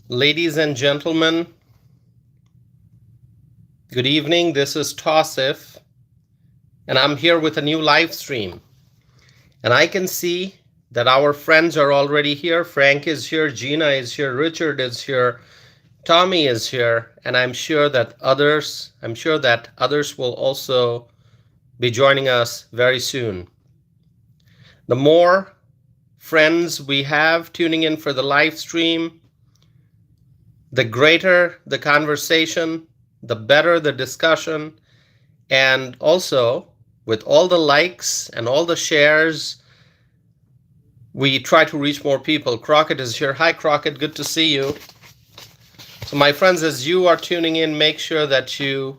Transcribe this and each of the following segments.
Ladies and gentlemen, good evening. This is Tausif, and I'm here with a new live stream. And I can see that our friends are already here. Frank is here, Gina is here, Richard is here, Tommy is here, and I'm sure that others will also be joining us very soon. The more friends we have tuning in for the live stream, the greater the conversation, the better the discussion, and also with all the likes and all the shares, we try to reach more people. Crockett is here. Hi, Crockett. Good to see you. So my friends, as you are tuning in, make sure that you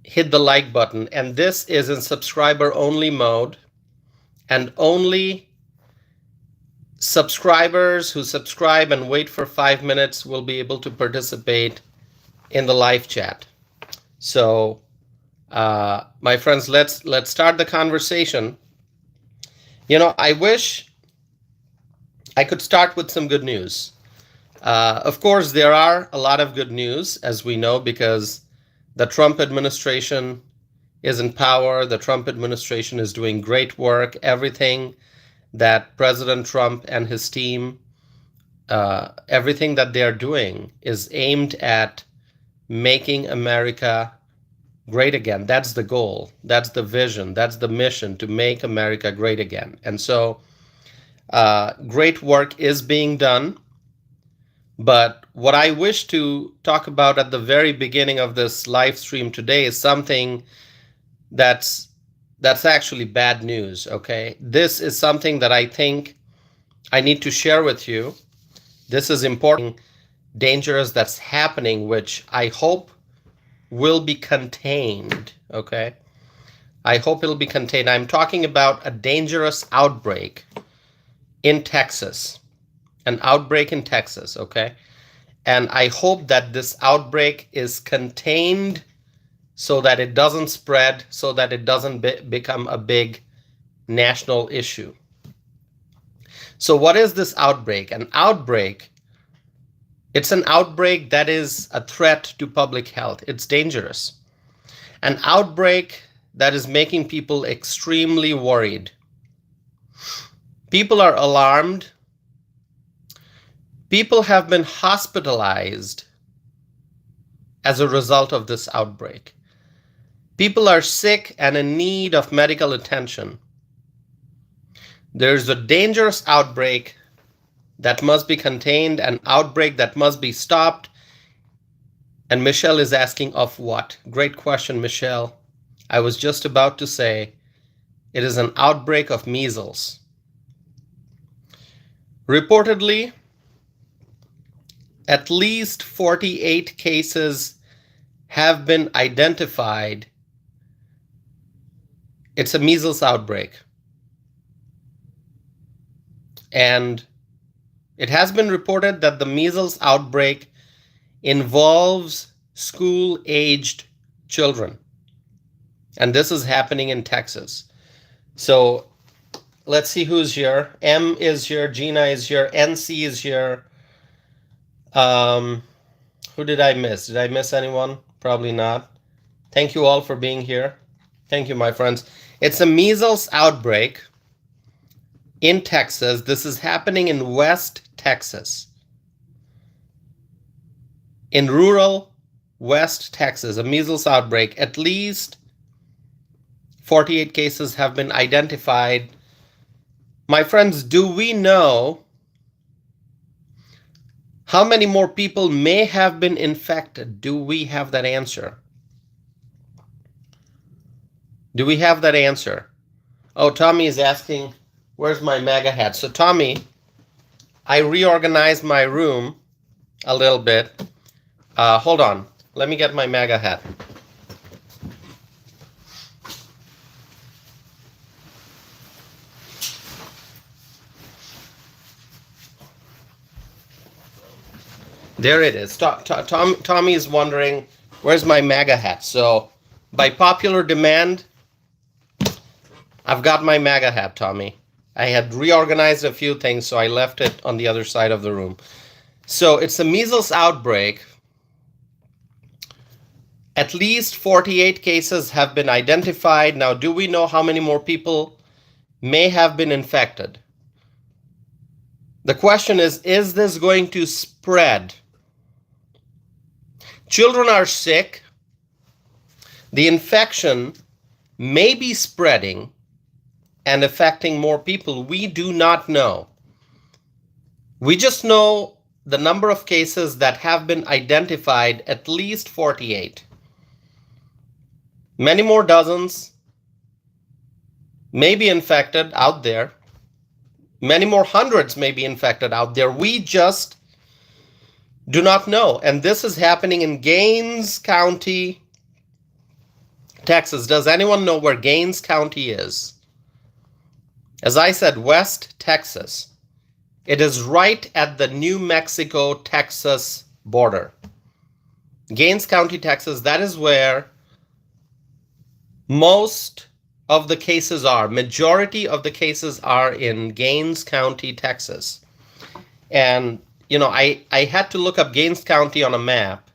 hit the like button. And this is in subscriber only mode, and only subscribers who subscribe and wait for 5 minutes will be able to participate in the live chat. So my friends, let's start the conversation. I wish I could start with some good news. Of course, there are a lot of good news, as we know, because the Trump administration is in power. The Trump administration is doing great work. Everything that President Trump and his team, everything that they're doing is aimed at making America great again. That's the goal. That's the vision. That's the mission, to make America great again. And so great work is being done. But what I wish to talk about at the very beginning of this live stream today is something that's actually bad news, okay? This is something that I think I need to share with you. This is important, dangerous that's happening, which I hope will be contained, okay? I hope it'll be contained. I'm talking about a dangerous outbreak in Texas, an outbreak in Texas, okay? And I hope that this outbreak is contained so that it doesn't spread, so that it doesn't become a big national issue. So what is this outbreak? An outbreak, it's an outbreak that is a threat to public health. It's dangerous. An outbreak that is making people extremely worried. People are alarmed. People have been hospitalized as a result of this outbreak. People are sick and in need of medical attention. There's a dangerous outbreak that must be contained, an outbreak that must be stopped. And Michelle is asking, of what? Great question, Michelle. I was just about to say, it is an outbreak of measles. Reportedly, at least 48 cases have been identified. It's a measles outbreak. And it has been reported that the measles outbreak involves school-aged children. And this is happening in Texas. So let's see who's here. M is here, Gina is here, NC is here. Who did I miss? Did I miss anyone? Probably not. Thank you all for being here. Thank you, my friends. It's a measles outbreak in Texas. This is happening in West Texas. In rural West Texas, a measles outbreak. At least 48 cases have been identified. My friends, do we know how many more people may have been infected? Do we have that answer? Do we have that answer? Oh, Tommy is asking, where's my MAGA hat? So Tommy, I reorganized my room a little bit. Hold on. Let me get my MAGA hat. There it is. Tommy is wondering, where's my MAGA hat? So by popular demand, I've got my MAGA hat, Tommy. I had reorganized a few things, so I left it on the other side of the room. So it's a measles outbreak. At least 48 cases have been identified. Now, do we know how many more people may have been infected? The question is this going to spread? Children are sick. The infection may be spreading and affecting more people. We do not know. We just know the number of cases that have been identified, at least 48. Many more dozens may be infected out there. Many more hundreds may be infected out there. We just do not know. And this is happening in Gaines County, Texas. Does anyone know where Gaines County is? As I said, West Texas. It is right at the New Mexico-Texas border. Gaines County, Texas, that is where most of the cases are. Majority of the cases are in Gaines County, Texas. And, I had to look up Gaines County on a map,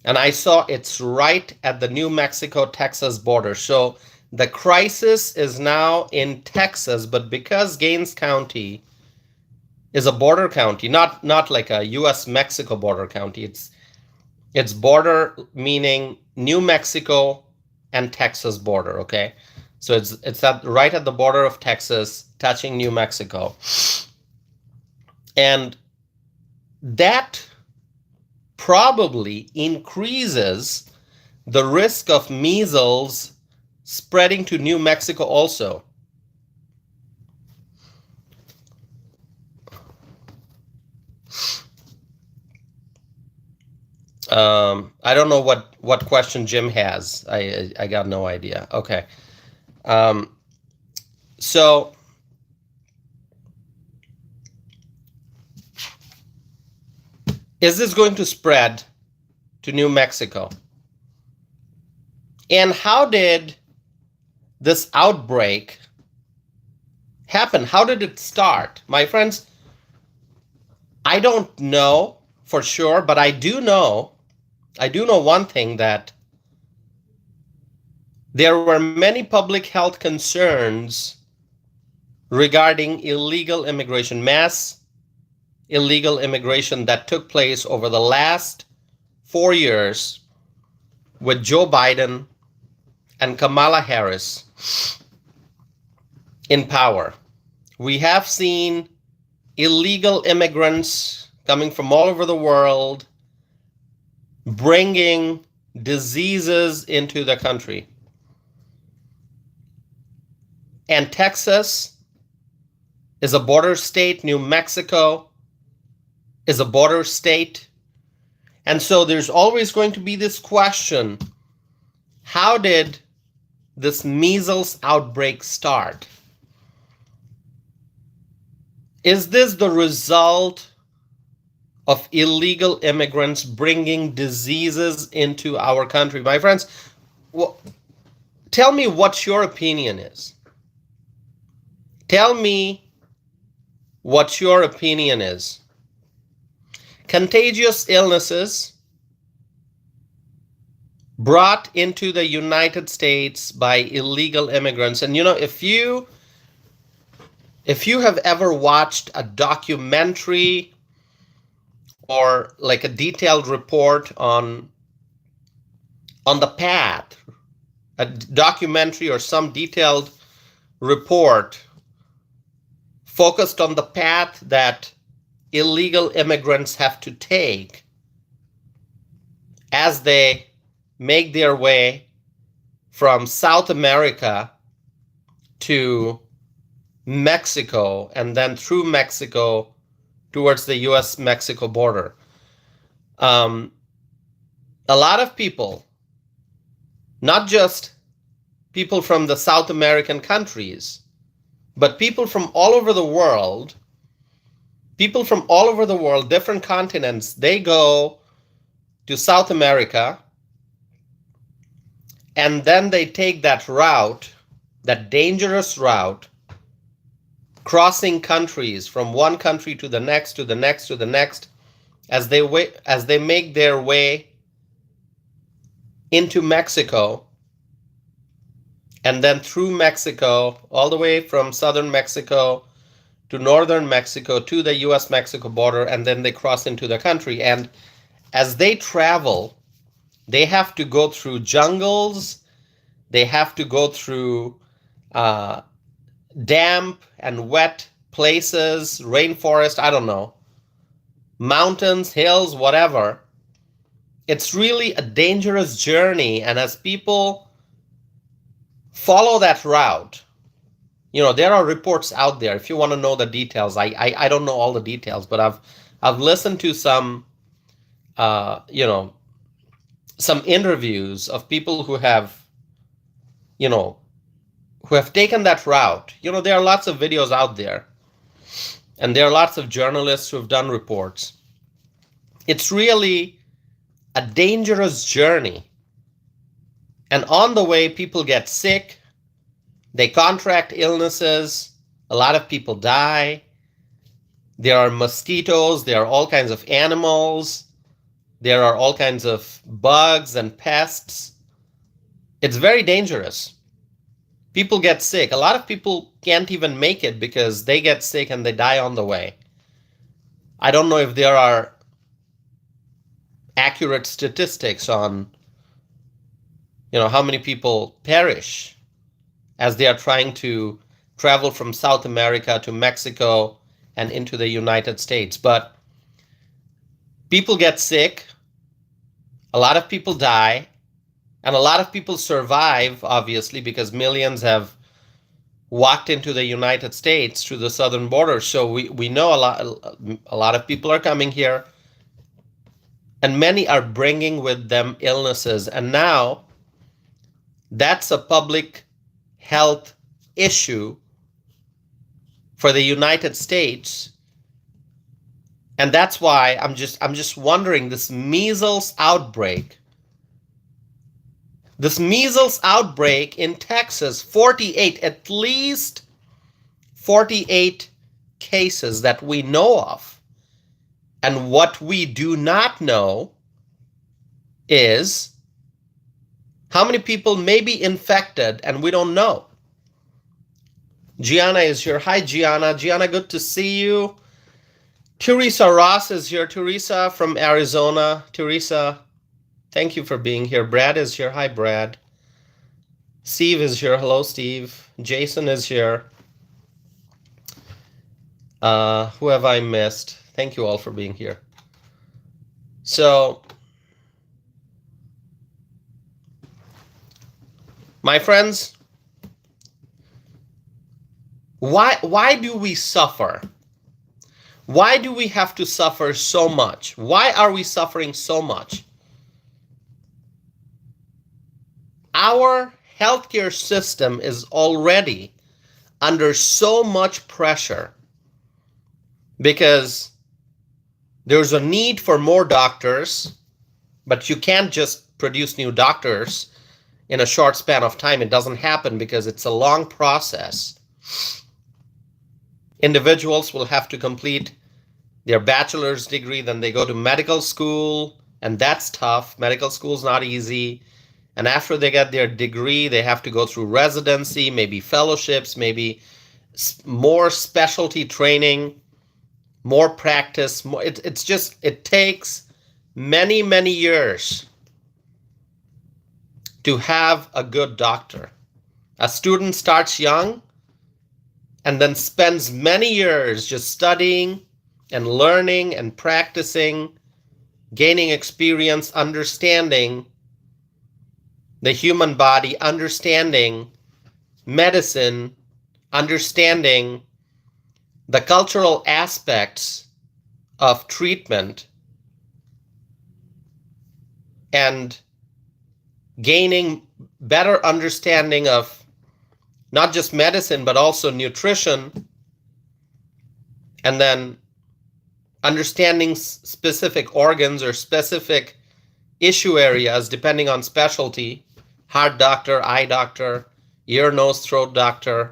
and I saw it's right at the New Mexico-Texas border. So the crisis is now in Texas, but because Gaines County is a border county, not like a U.S.-Mexico border county. It's border, meaning New Mexico and Texas border, okay? So it's right at the border of Texas, touching New Mexico. And that probably increases the risk of measles spreading to New Mexico also. I don't know what question Jim has. I got no idea. Okay. So is this going to spread to New Mexico? And how did this outbreak happen? How did it start? My friends, I don't know for sure, but I do know one thing, that there were many public health concerns regarding illegal immigration, mass illegal immigration that took place over the last 4 years with Joe Biden and Kamala Harris in power. We have seen illegal immigrants coming from all over the world, bringing diseases into the country. And Texas is a border state. New Mexico is a border state. And so there's always going to be this question: how did this measles outbreak start? Is this the result of illegal immigrants bringing diseases into our country? My friends, tell me what your opinion is. Tell me what your opinion is. Contagious illnesses brought into the United States by illegal immigrants. And if you have ever watched a documentary or like a detailed report on the path, a documentary or some detailed report focused on the path that illegal immigrants have to take as they make their way from South America to Mexico and then through Mexico towards the US-Mexico border. A lot of people, not just people from the South American countries, but people from all over the world, different continents, they go to South America, and then they take that route, that dangerous route, crossing countries from one country to the next, to the next, to the next, as they make their way into Mexico, and then through Mexico, all the way from southern Mexico to northern Mexico to the US-Mexico border, and then they cross into the country. And as they travel, they have to go through jungles, they have to go through damp and wet places, rainforest, I don't know, mountains, hills, whatever. It's really a dangerous journey. And as people follow that route, there are reports out there. If you want to know the details, I don't know all the details, but I've listened to some some interviews of people who have taken that route. There are lots of videos out there, and there are lots of journalists who have done reports. It's really a dangerous journey. And on the way, people get sick, they contract illnesses, a lot of people die. There are mosquitoes, there are all kinds of animals, there are all kinds of bugs and pests. It's very dangerous. People get sick. A lot of people can't even make it because they get sick and they die on the way. I don't know if there are accurate statistics on how many people perish as they are trying to travel from South America to Mexico and into the United States. But people get sick, a lot of people die, and a lot of people survive, obviously, because millions have walked into the United States through the southern border. So we know a lot of people are coming here, and many are bringing with them illnesses. And now that's a public health issue for the United States. And that's why I'm just wondering, this measles outbreak in Texas, at least 48 cases that we know of. And what we do not know is how many people may be infected, and we don't know. Gianna is here. Hi, Gianna. Gianna, good to see you. Teresa Ross is here. Teresa from Arizona. Teresa, thank you for being here. Brad is here. Hi, Brad. Steve is here. Hello, Steve. Jason is here. Who have I missed? Thank you all for being here. So, my friends, why do we suffer? Why do we have to suffer so much? Why are we suffering so much? Our healthcare system is already under so much pressure because there's a need for more doctors, but you can't just produce new doctors in a short span of time. It doesn't happen because it's a long process. Individuals will have to complete their bachelor's degree, then they go to medical school, and that's tough. Medical school is not easy. And after they get their degree, they have to go through residency, maybe fellowships, maybe more specialty training, more practice. It takes many, many years to have a good doctor. A student starts young and then spends many years just studying and learning and practicing, gaining experience, understanding the human body, understanding medicine, understanding the cultural aspects of treatment, and gaining better understanding of not just medicine, but also nutrition, and then understanding specific organs or specific issue areas depending on specialty, heart doctor, eye doctor, ear, nose, throat doctor,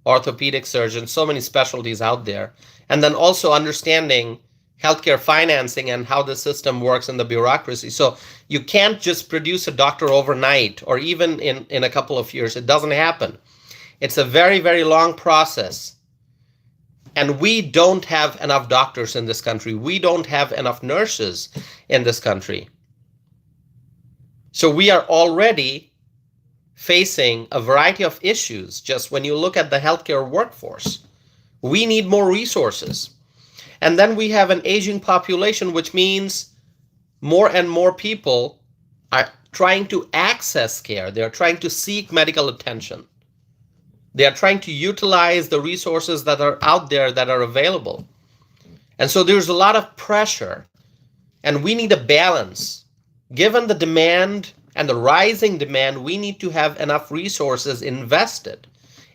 orthopedic surgeon, so many specialties out there. And then also understanding healthcare financing and how the system works in the bureaucracy. So you can't just produce a doctor overnight or even in a couple of years. It doesn't happen. It's a very, very long process. And we don't have enough doctors in this country. We don't have enough nurses in this country. So we are already facing a variety of issues just when you look at the healthcare workforce. We need more resources. And then we have an aging population, which means more and more people are trying to access care. They're trying to seek medical attention. They are trying to utilize the resources that are out there that are available. And so there's a lot of pressure, and we need a balance. Given the demand and the rising demand, we need to have enough resources invested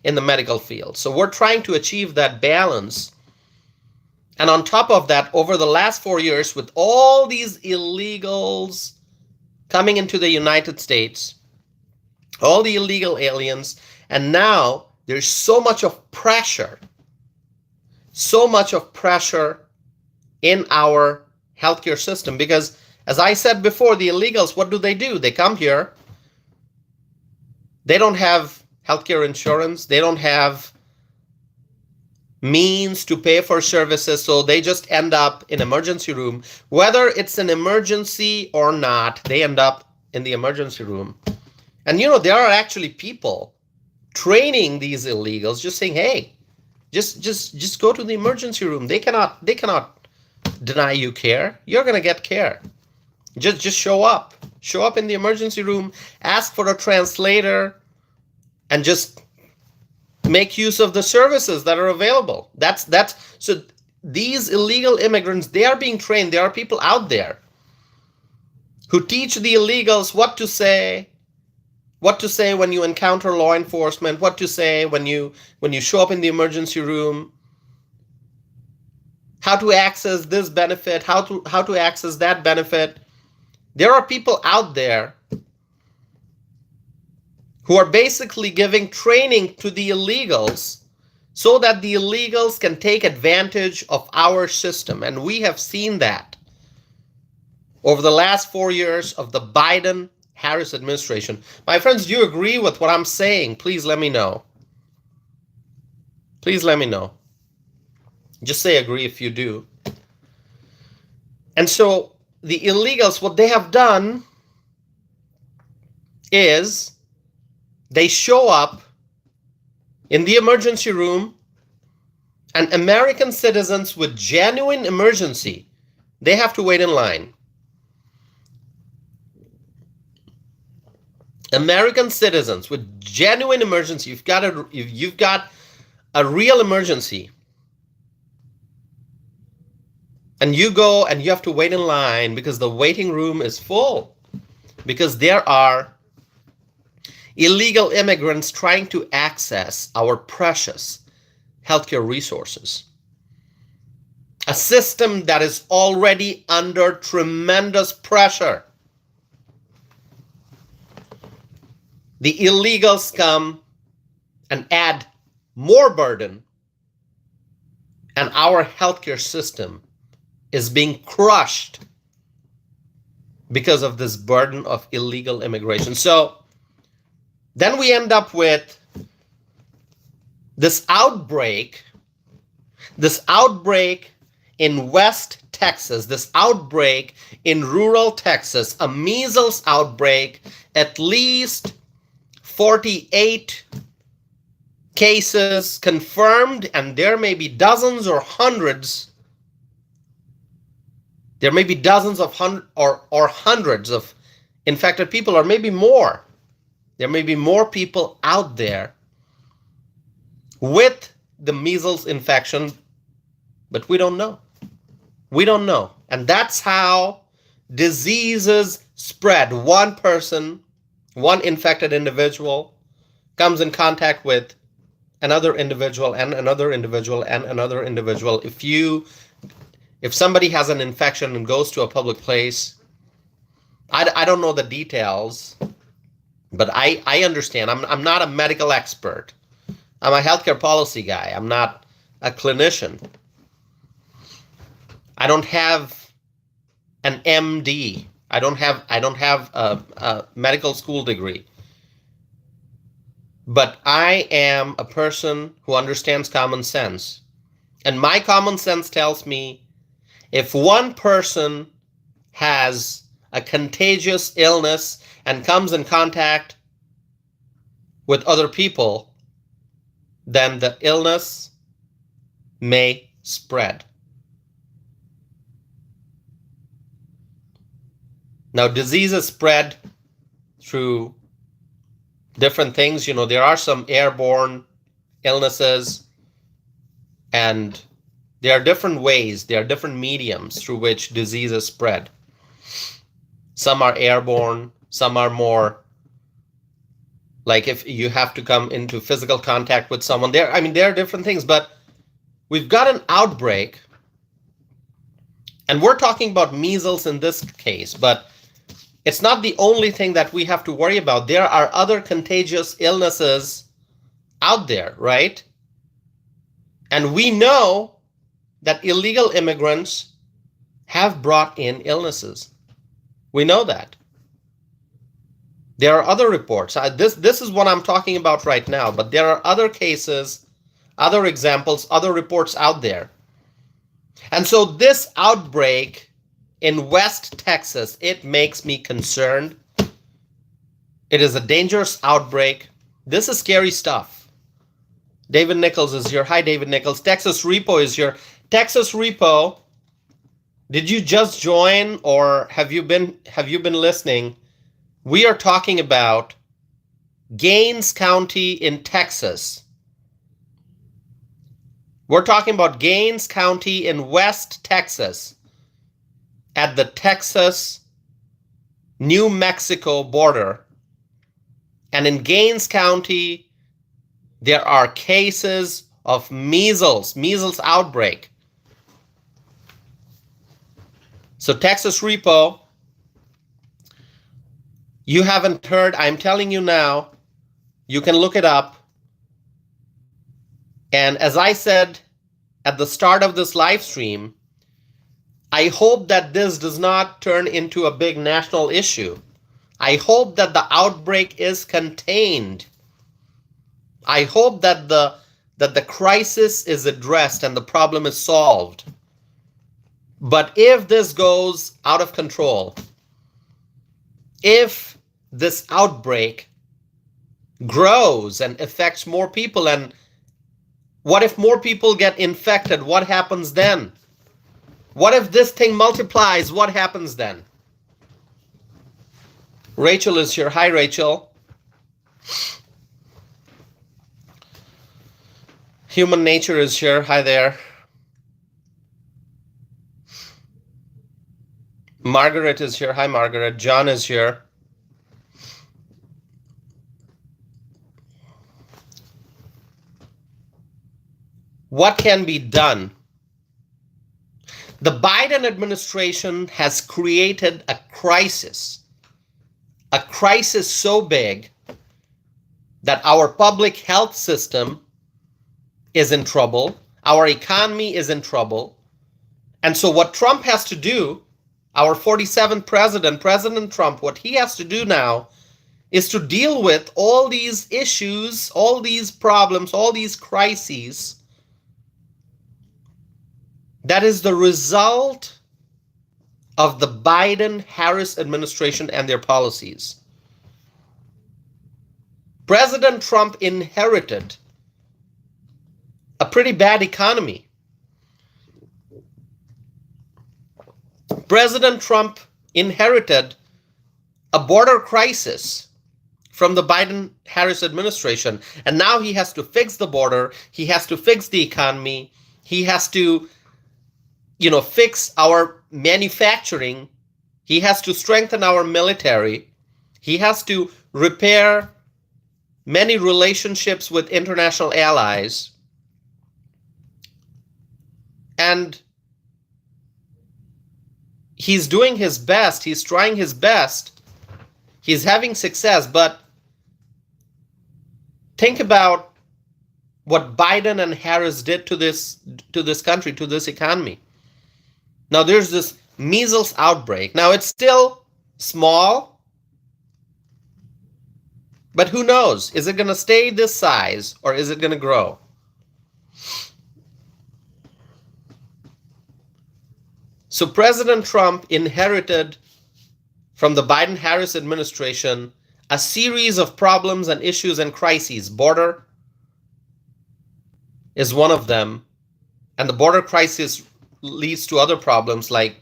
in the medical field. So we're trying to achieve that balance. And on top of that, over the last 4 years, with all these illegals coming into the United States, all the illegal aliens, and now there's so much of pressure in our healthcare system. Because as I said before, the illegals, what do? They come here. They don't have healthcare insurance. They don't have means to pay for services, so they just end up in emergency room. Whether it's an emergency or not, they end up in the emergency room. And there are actually people training these illegals, just saying, hey, just go to the emergency room. They cannot deny you care. You're gonna get care. Just show up in the emergency room, ask for a translator, and just make use of the services that are available. So these illegal immigrants, they are being trained. There are people out there who teach the illegals what to say when you encounter law enforcement, what to say when you show up in the emergency room, how to access this benefit, how to access that benefit. There are people out there who are basically giving training to the illegals so that the illegals can take advantage of our system. And we have seen that over the last 4 years of the Biden-Harris administration. My friends, do you agree with what I'm saying? Please let me know. Please let me know. Just say agree if you do. And so the illegals, what they have done is they show up in the emergency room, and American citizens with genuine emergency, they have to wait in line. American citizens with genuine emergency, you've got a real emergency, and you go and you have to wait in line because the waiting room is full, because there are illegal immigrants trying to access our precious healthcare resources. A system that is already under tremendous pressure. The illegals come and add more burden, and our healthcare system is being crushed because of this burden of illegal immigration. So then we end up with this outbreak in West Texas, this outbreak in rural Texas, a measles outbreak, at least 48 cases confirmed, and there may be dozens or hundreds. There may be dozens of hundreds of infected people, or maybe more. There may be more people out there with the measles infection, but we don't know. We don't know. And that's how diseases spread. One person, one infected individual comes in contact with another individual and another individual and another individual. If somebody has an infection and goes to a public place, I don't know the details, but I understand. I'm not a medical expert. I'm a healthcare policy guy. I'm not a clinician. I don't have an MD. I don't have a medical school degree. But I am a person who understands common sense. And my common sense tells me if one person has a contagious illness and comes in contact with other people, then the illness may spread. Now, diseases spread through different things. There are some airborne illnesses, and there are different ways, there are different mediums through which diseases spread. Some are airborne, some are more like if you have to come into physical contact with someone. There are different things, but we've got an outbreak, and we're talking about measles in this case, but it's not the only thing that we have to worry about. There are other contagious illnesses out there, right? And we know that illegal immigrants have brought in illnesses. We know that. There are other reports. This is what I'm talking about right now, but there are other cases, other examples, other reports out there. And so this outbreak in West Texas, it makes me concerned. It is a dangerous outbreak. This is scary stuff. David Nichols is here. Hi, David Nichols. Texas Repo is here. Texas Repo, did you just join or have you been listening? We are talking about Gaines County in Texas. We're talking about Gaines County in West Texas, at the Texas-New Mexico border. And in Gaines County, there are cases of measles outbreak. So Texas Repo, you haven't heard, I'm telling you now, you can look it up. And as I said at the start of this live stream, I hope that this does not turn into a big national issue. I hope that the outbreak is contained. I hope that the crisis is addressed and the problem is solved. But if this goes out of control, if this outbreak grows and affects more people, and what if more people get infected? What happens then? What if this thing multiplies? What happens then? Rachel is here. Hi, Rachel. Human Nature is here. Hi there. Margaret is here. Hi, Margaret. John is here. What can be done? The Biden administration has created a crisis so big that our public health system is in trouble, our economy is in trouble. And so what Trump has to do, our 47th president, President Trump, what he has to do now is to deal with all these issues, all these problems, all these crises that is the result of the Biden-Harris administration and their policies. President Trump inherited a pretty bad economy. President Trump inherited a border crisis from the Biden-Harris administration. And now he has to fix the border. He has to fix the economy. He has to fix our manufacturing. He has to strengthen our military. He has to repair many relationships with international allies. And he's doing his best. He's trying his best. He's having success. But think about what Biden and Harris did to this country, to this economy. Now there's this measles outbreak. Now it's still small, but who knows? Is it going to stay this size or is it going to grow? So President Trump inherited from the Biden-Harris administration a series of problems and issues and crises. Border is one of them, and the border crisis leads to other problems like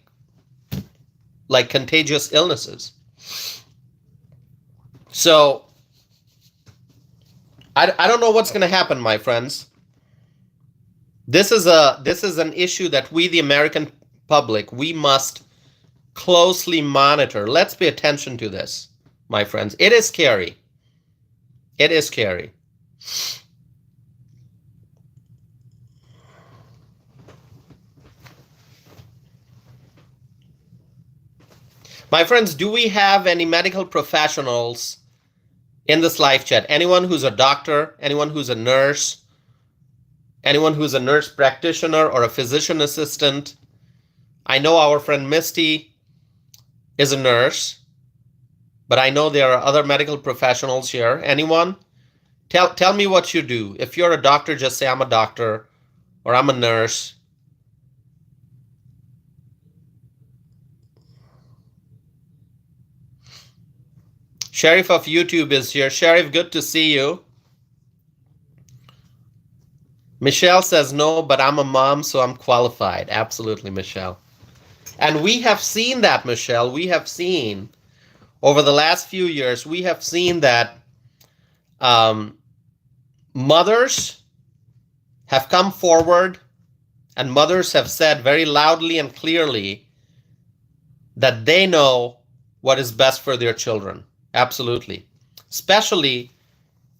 contagious illnesses. So I don't know what's going to happen, my friends. This is an issue that we, the American public, we must closely monitor. Let's pay attention to this, my friends. It is scary. It is scary. My friends, do we have any medical professionals in this live chat? Anyone who's a doctor, anyone who's a nurse, anyone who's a nurse practitioner or a physician assistant? I know our friend Misty is a nurse, but I know there are other medical professionals here. Anyone? Tell me what you do. If you're a doctor, just say I'm a doctor or I'm a nurse. Sheriff of YouTube is here. Sheriff, good to see you. Michelle says no, but I'm a mom, so I'm qualified. Absolutely, Michelle. And we have seen that, Michelle. We have seen over the last few years, we have seen that mothers have come forward and mothers have said very loudly and clearly that they know what is best for their children. Absolutely. Especially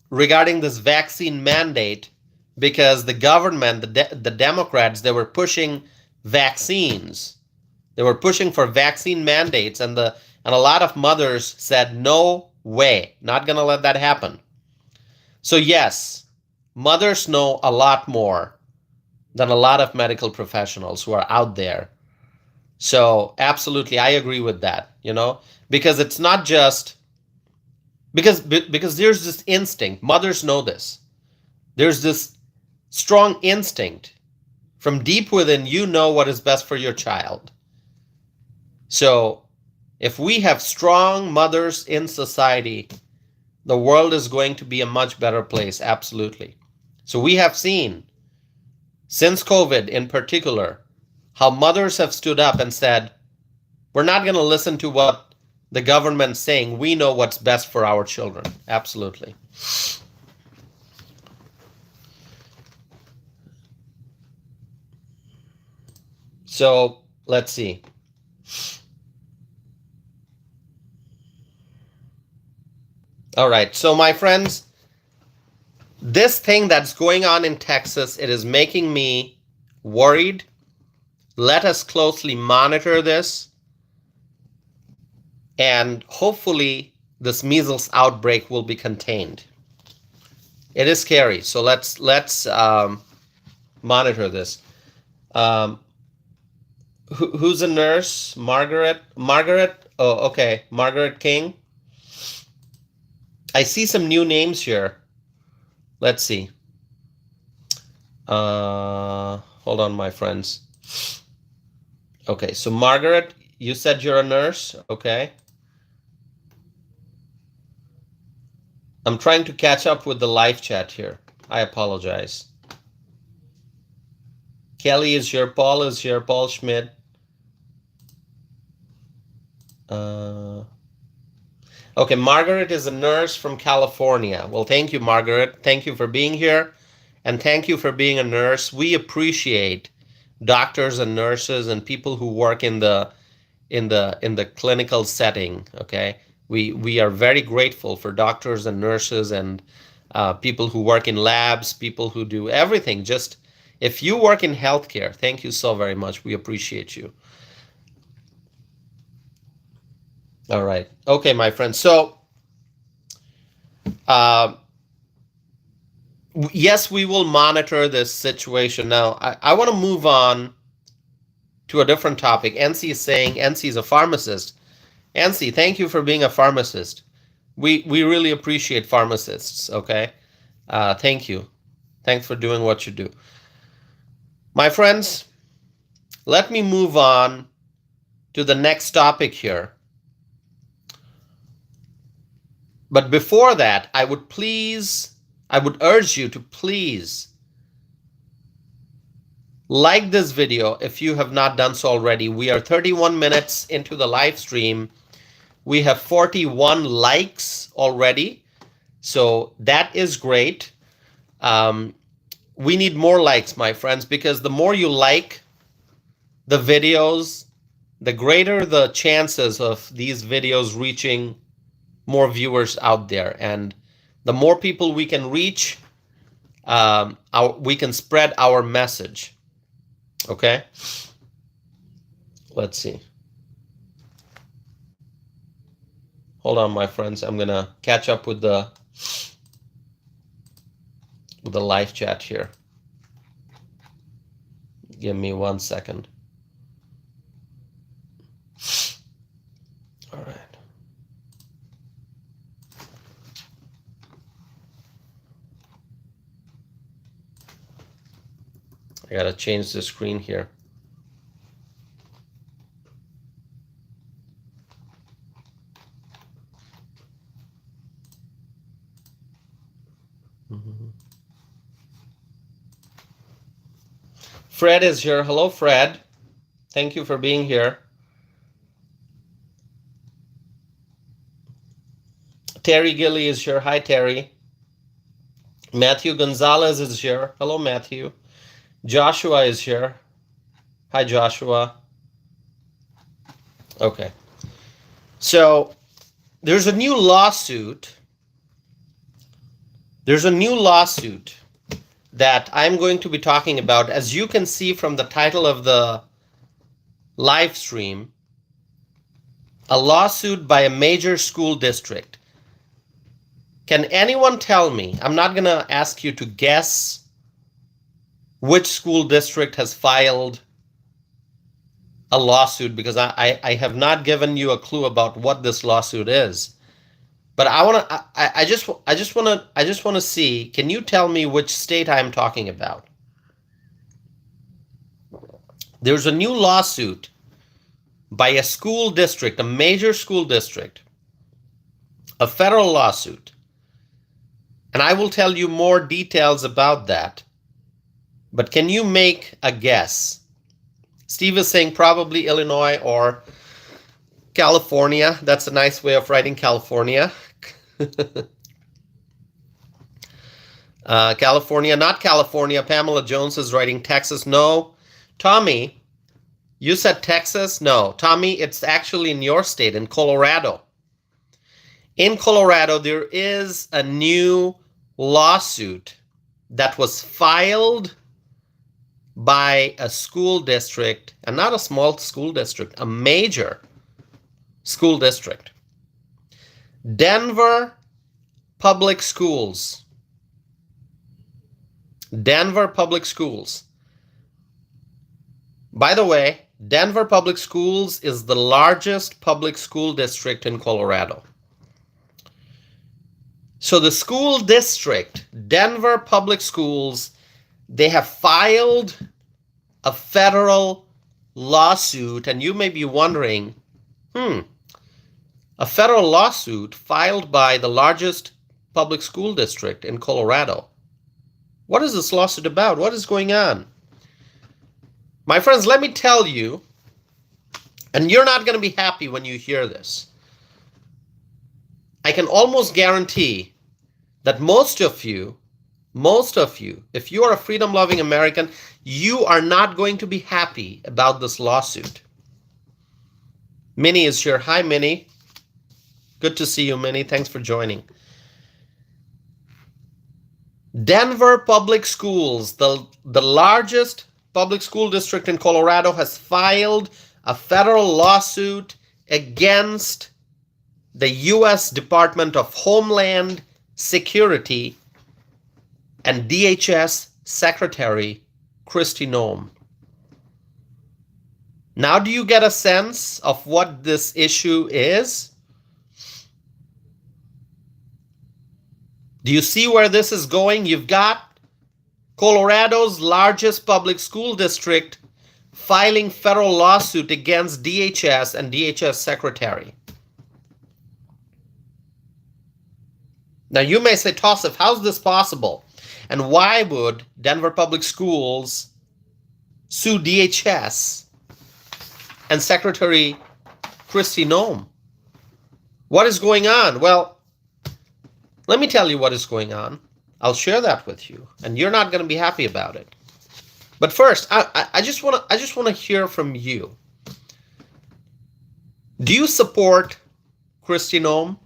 regarding this vaccine mandate, because the government, the Democrats, they were pushing vaccines. They were pushing for vaccine mandates, and a lot of mothers said, no way, not going to let that happen. So yes, mothers know a lot more than a lot of medical professionals who are out there. So absolutely, I agree with that, because it's not just, because there's this instinct. Mothers know this. There's this strong instinct from deep within. You know what is best for your child. So if we have strong mothers in society, the world is going to be a much better place. Absolutely. So we have seen, since COVID in particular, how mothers have stood up and said, we're not going to listen to what the government's saying. We know what's best for our children. Absolutely. So let's see. All right. So my friends, this thing that's going on in Texas, it is making me worried. Let us closely monitor this. And hopefully this measles outbreak will be contained. It is scary. So let's monitor this. Who's a nurse? Margaret? Oh, okay. Margaret King. I see some new names here. Let's see. Hold on, my friends. Okay, so Margaret, you said you're a nurse. Okay. I'm trying to catch up with the live chat here. I apologize. Kelly is here. Paul is here. Paul Schmidt. Okay, Margaret is a nurse from California. Well, thank you, Margaret. Thank you for being here, and thank you for being a nurse. We appreciate doctors and nurses and people who work in the clinical setting. Okay, we are very grateful for doctors and nurses and people who work in labs, people who do everything. Just if you work in healthcare, thank you so very much. We appreciate you. All right. Okay, my friends. So, yes, we will monitor this situation. Now, I want to move on to a different topic. NC is saying NC is a pharmacist. NC, thank you for being a pharmacist. We really appreciate pharmacists, okay? Thank you. Thanks for doing what you do. My friends, let me move on to the next topic here. But before that, I would urge you to please like this video if you have not done so already. We are 31 minutes into the live stream. We have 41 likes already. So that is great. We need more likes, my friends, because the more you like the videos, the greater the chances of these videos reaching more viewers out there. And the more people we can reach, we can spread our message. Okay? Let's see. Hold on, my friends. I'm going to catch up with the live chat here. Give me 1 second. All right. I gotta change the screen here. Fred is here. Hello, Fred. Thank you for being here. Terry Gilly is here. Hi, Terry. Matthew Gonzalez is here. Hello, Matthew. Joshua is here. Hi, Joshua. Okay. So there's a new lawsuit. That I'm going to be talking about. As you can see from the title of the live stream, a lawsuit by a major school district. Can anyone tell me, I'm not going to ask you to guess which school district has filed a lawsuit, because I have not given you a clue about what this lawsuit is. But I just want to see, can you tell me which state I'm talking about? There's a new lawsuit by a school district, a major school district, a federal lawsuit. And I will tell you more details about that. But can you make a guess? Steve is saying probably Illinois or California. That's a nice way of writing California. California, not California. Pamela Jones is writing Texas. No. Tommy, you said Texas? No. Tommy, it's actually in your state, in Colorado. In Colorado, there is a new lawsuit that was filed by a school district, and not a small school district, a major school district. Denver Public Schools. Denver Public Schools. By the way, Denver Public Schools is the largest public school district in Colorado. So the school district, Denver Public Schools, they have filed a federal lawsuit, and you may be wondering, a federal lawsuit filed by the largest public school district in Colorado. What is this lawsuit about? What is going on? My friends, let me tell you, and you're not going to be happy when you hear this. I can almost guarantee that most of you, if you are a freedom-loving American, you are not going to be happy about this lawsuit. Minnie is here. Hi, Minnie. Good to see you, Minnie. Thanks for joining. Denver Public Schools, the largest public school district in Colorado, has filed a federal lawsuit against the U.S. Department of Homeland Security and DHS Secretary Kristi Noem. Now, do you get a sense of what this issue is? Do you see where this is going? You've got Colorado's largest public school district filing federal lawsuit against DHS and DHS secretary. Now you may say, Tausif, how's this possible? And why would Denver Public Schools sue DHS and Secretary Kristi Noem? What is going on? Well, let me tell you what is going on. I'll share that with you, and you're not going to be happy about it. But first, I just want to hear from you. Do you support Kristi Noem,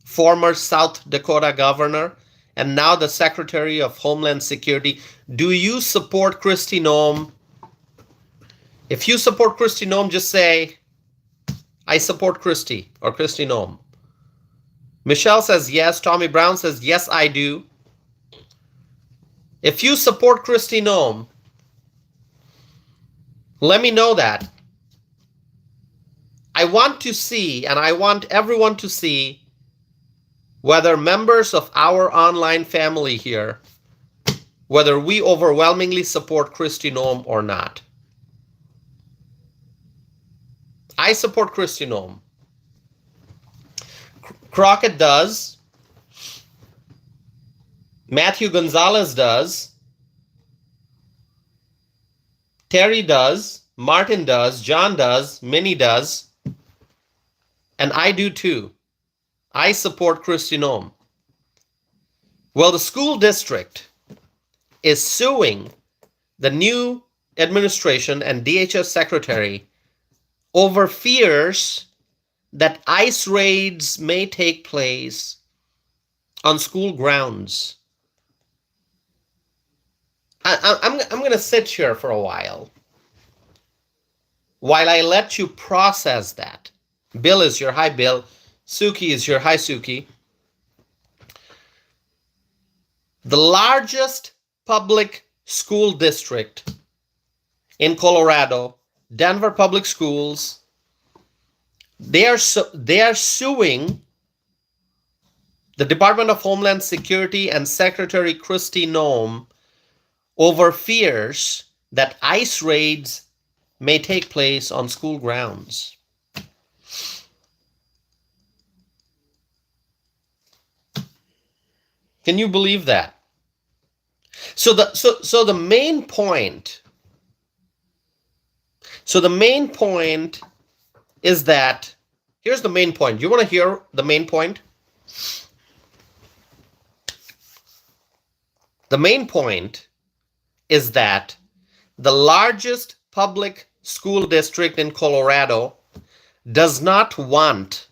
former South Dakota governor, and now the Secretary of Homeland Security? Do you support Kristi Noem? If you support Kristi Noem, just say, I support Kristi or Kristi Noem. Michelle says yes. Tommy Brown says, yes, I do. If you support Kristi Noem, let me know that. I want to see, and I want everyone to see, whether members of our online family here, whether we overwhelmingly support Kristi Noem or not. I support Kristi Noem. Crockett does. Matthew Gonzalez does. Terry does. Martin does. John does. Minnie does. And I do too. I support Kristi Noem. Well, the school district is suing the new administration and DHS secretary over fears that ICE raids may take place on school grounds. I'm going to sit here for a while I let you process that. Bill is here. Hi, Bill. Suki is here. Hi, Suki. The largest public school district in Colorado, Denver Public Schools, they are suing the Department of Homeland Security and Secretary Kristi Noem over fears that ICE raids may take place on school grounds. Can you believe that? So the main point is that, here's the main point. You want to hear the main point? The main point is that the largest public school district in Colorado does not want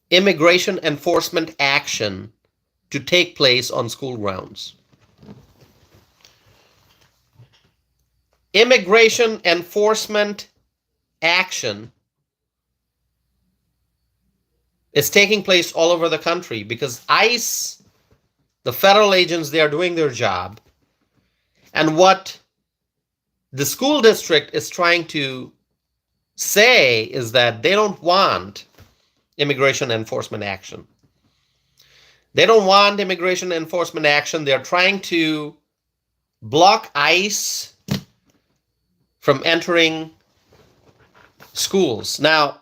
immigration enforcement action to take place on school grounds. Immigration enforcement action is taking place all over the country because ICE, the federal agents, they are doing their job. And what the school district is trying to say is that they don't want immigration enforcement action. They don't want immigration enforcement action. They're trying to block ICE from entering schools. Now,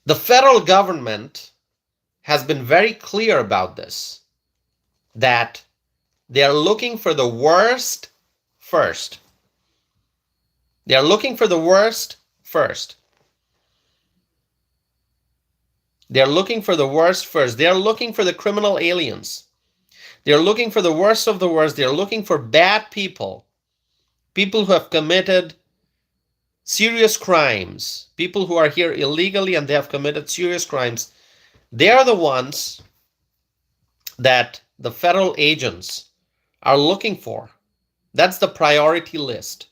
the federal government has been very clear about this, that they are looking for the worst first. They are looking for the worst first. They are looking for the worst first. They are looking for the criminal aliens. They are looking for the worst of the worst. They are looking for bad people, people who have committed serious crimes, people who are here illegally and they have committed serious crimes. They are the ones that the federal agents are looking for. That's the priority list.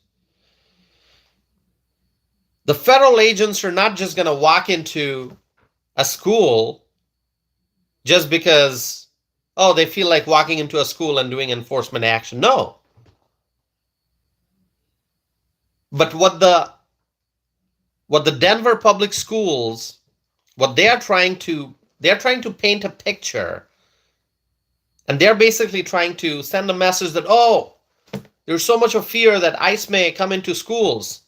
The federal agents are not just going to walk into a school just because, oh, they feel like walking into a school and doing enforcement action. No. But what the Denver public schools, what they're trying to paint a picture, and they're basically trying to send a message that, oh, there's so much of fear that ICE may come into schools.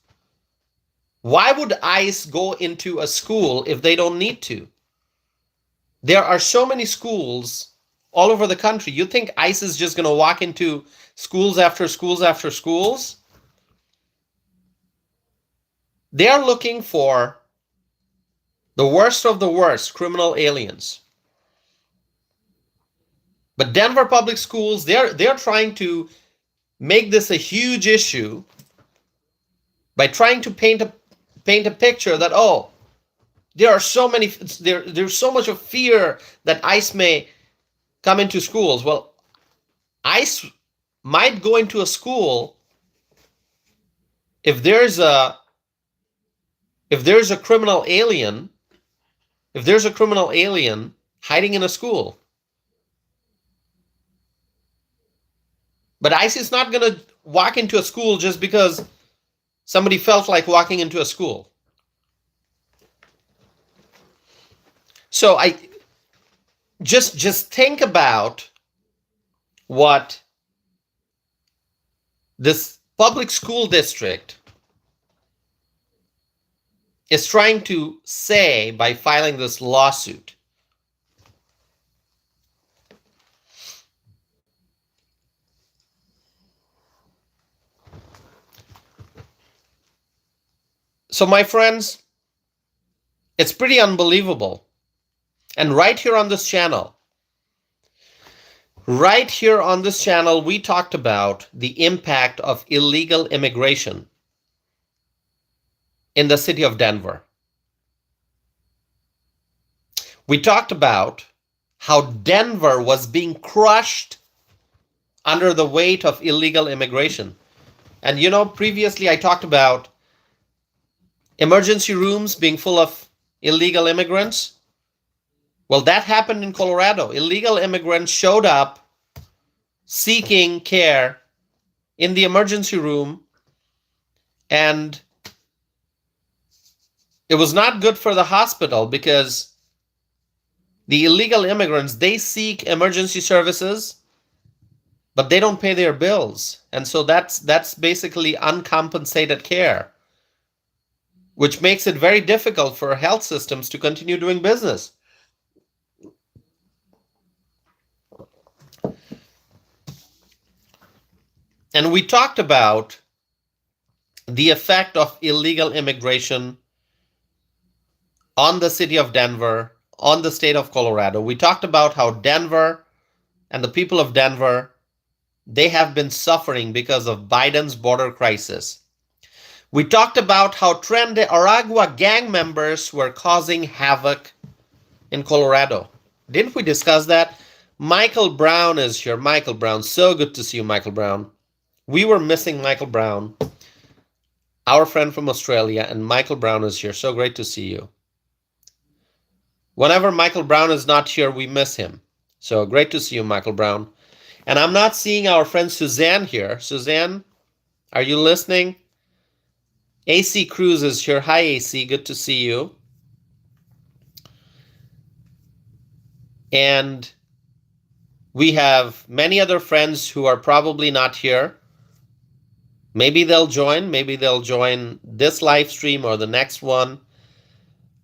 Why would ICE go into a school if they don't need to? There are so many schools all over the country. You think ICE is just going to walk into schools after schools after schools? They are looking for the worst of the worst criminal aliens. But Denver public schools, they're trying to make this a huge issue by trying to paint a picture that, oh, there's so much of fear that ICE may come into schools. Well, ICE might go into a school if there's a criminal alien, hiding in a school. But ICE is not going to walk into a school just because somebody felt like walking into a school. So I just think about what this public school district is trying to say by filing this lawsuit. So my friends, it's pretty unbelievable. And right here on this channel, we talked about the impact of illegal immigration in the city of Denver. We talked about how Denver was being crushed under the weight of illegal immigration. And previously I talked about emergency rooms being full of illegal immigrants. Well, that happened in Colorado. Illegal immigrants showed up seeking care in the emergency room, and it was not good for the hospital because the illegal immigrants, they seek emergency services, but they don't pay their bills. And so that's basically uncompensated care, which makes it very difficult for health systems to continue doing business. And we talked about the effect of illegal immigration on the city of Denver, on the state of Colorado. We talked about how Denver and the people of Denver, they have been suffering because of Biden's border crisis. We talked about how Tren de Aragua gang members were causing havoc in Colorado. Didn't we discuss that? Michael Brown is here. Michael Brown, so good to see you, Michael Brown. We were missing Michael Brown, our friend from Australia, and Michael Brown is here. So great to see you. Whenever Michael Brown is not here, we miss him. So great to see you, Michael Brown. And I'm not seeing our friend Suzanne here. Suzanne, are you listening? AC Cruz is here. Hi, AC. Good to see you. And we have many other friends who are probably not here. Maybe they'll join. Maybe they'll join this live stream or the next one.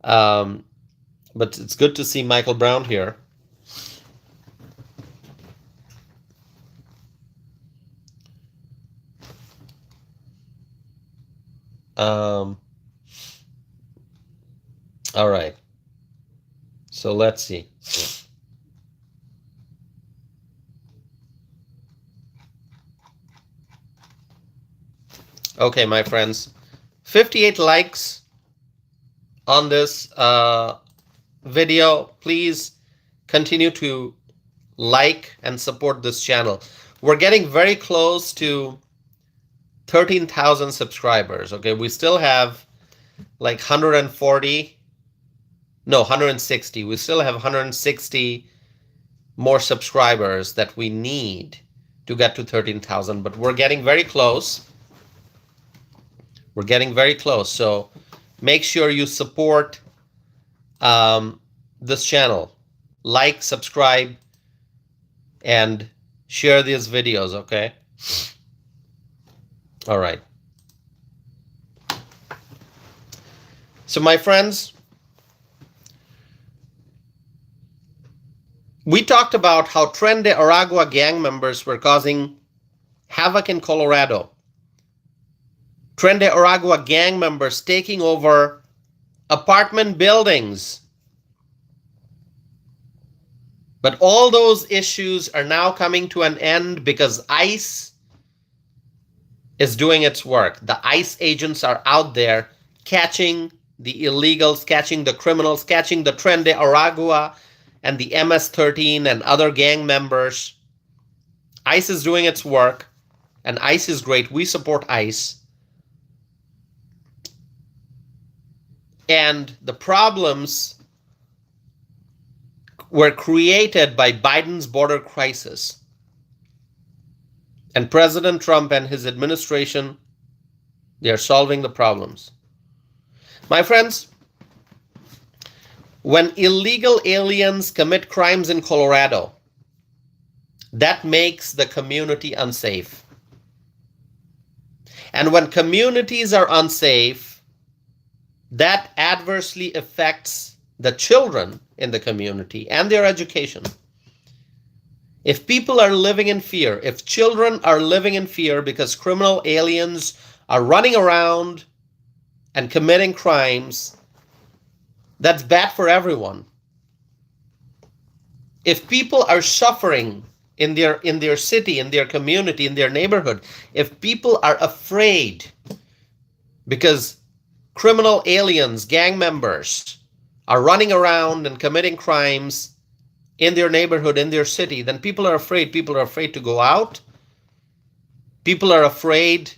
But it's good to see Michael Brown here. All right. So let's see. Okay, my friends, 58 likes on this video. Please continue to like and support this channel. We're getting very close to 13,000 subscribers. Okay, we still have like 160. We still have 160 more subscribers that we need to get to 13,000, but we're getting very close. We're getting very close. So make sure you support this channel. Like, subscribe, and share these videos, okay? All right. So my friends, we talked about how Tren de Aragua gang members were causing havoc in Colorado. Tren de Aragua gang members taking over apartment buildings. But all those issues are now coming to an end because ICE is doing its work. The ICE agents are out there catching the illegals, catching the criminals, catching the Tren de Aragua and the MS-13 and other gang members. ICE is doing its work, and ICE is great. We support ICE. And the problems were created by Biden's border crisis. And President Trump and his administration, they are solving the problems. My friends, when illegal aliens commit crimes in Colorado, that makes the community unsafe. And when communities are unsafe, that adversely affects the children in the community and their education. If people are living in fear, if children are living in fear because criminal aliens are running around and committing crimes, that's bad for everyone. If people are suffering in their city, in their community, in their neighborhood, if people are afraid because criminal aliens, gang members, are running around and committing crimes in their neighborhood, in their city, then people are afraid. People are afraid to go out. People are afraid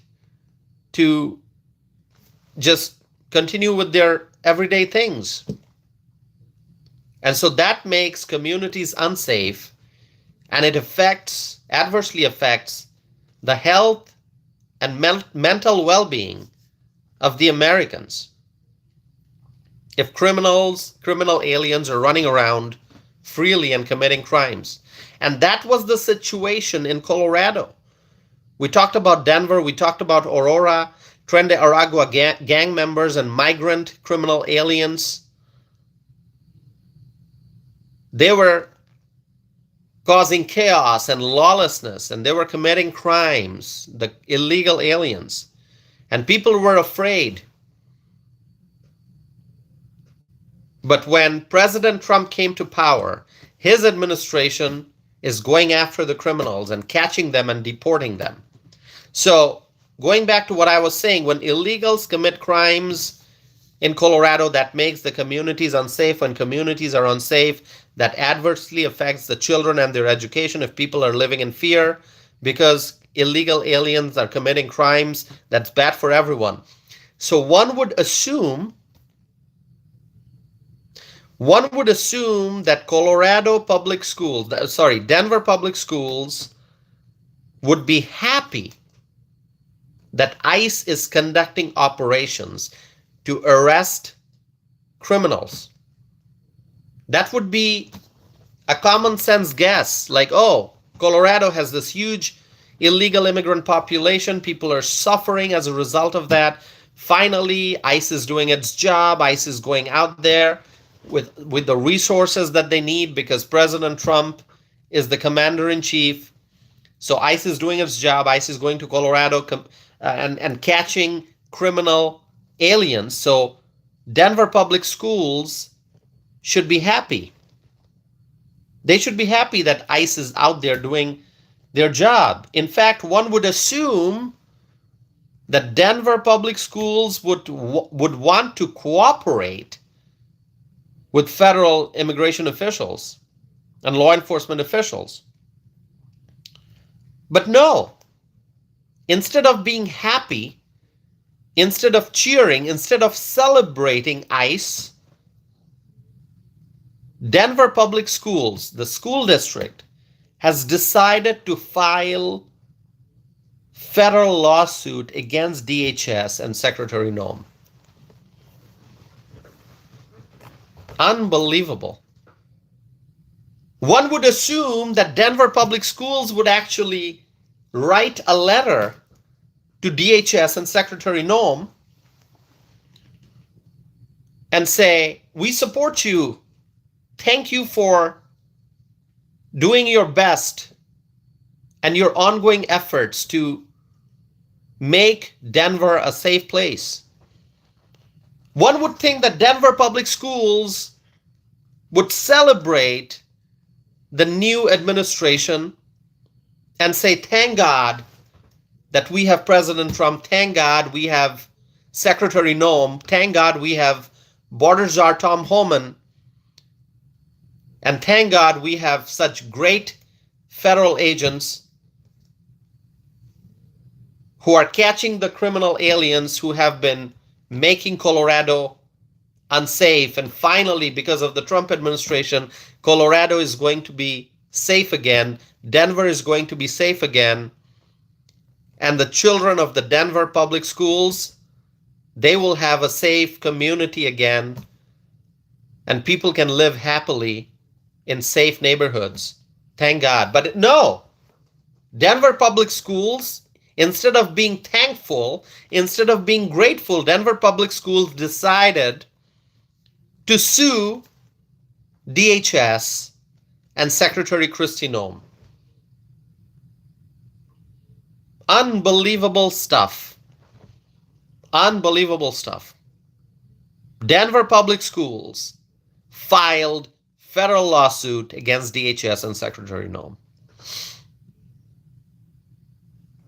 to just continue with their everyday things. And so that makes communities unsafe, and it adversely affects the health and mental well-being of the Americans. If criminal aliens are running around freely and committing crimes. And that was the situation in Colorado. We talked about Denver, we talked about Aurora, Tren de Aragua gang members and migrant criminal aliens. They were causing chaos and lawlessness, and they were committing crimes, the illegal aliens. And people were afraid. But when President Trump came to power, his administration is going after the criminals and catching them and deporting them. So going back to what I was saying, when illegals commit crimes in Colorado, that makes the communities unsafe. When communities are unsafe, that adversely affects the children and their education. If people are living in fear because illegal aliens are committing crimes, that's bad for everyone. So one would assume that Denver public schools would be happy that ICE is conducting operations to arrest criminals. That would be a common sense guess, like, oh, Colorado has this huge illegal immigrant population. People are suffering as a result of that. Finally, ICE is doing its job. ICE is going out there with the resources that they need because President Trump is the commander-in-chief. So ICE is doing its job. ICE is going to Colorado and catching criminal aliens. So Denver public schools should be happy. They should be happy that ICE is out there doing their job. In fact, one would assume that Denver public schools would want to cooperate with federal immigration officials and law enforcement officials. But no, instead of being happy, instead of cheering, instead of celebrating ICE, Denver Public Schools, the school district, has decided to file federal lawsuit against DHS and Secretary Noem. Unbelievable. One would assume that Denver Public Schools would actually write a letter to DHS and Secretary Noem and say, we support you. Thank you for doing your best and your ongoing efforts to make Denver a safe place. One would think that Denver Public Schools would celebrate the new administration and say, thank God that we have President Trump. Thank God we have Secretary Noem. Thank God we have Border Czar Tom Homan. And thank God we have such great federal agents who are catching the criminal aliens who have been making Colorado unsafe. And finally, because of the Trump administration, Colorado is going to be safe again. Denver is going to be safe again. And the children of the Denver public schools, they will have a safe community again. And people can live happily in safe neighborhoods. Thank God. But no, Denver public schools, instead of being thankful, instead of being grateful, Denver public schools decided to sue DHS and Secretary Kristi Noem. Unbelievable stuff. Unbelievable stuff. Denver Public Schools filed federal lawsuit against DHS and Secretary Noem.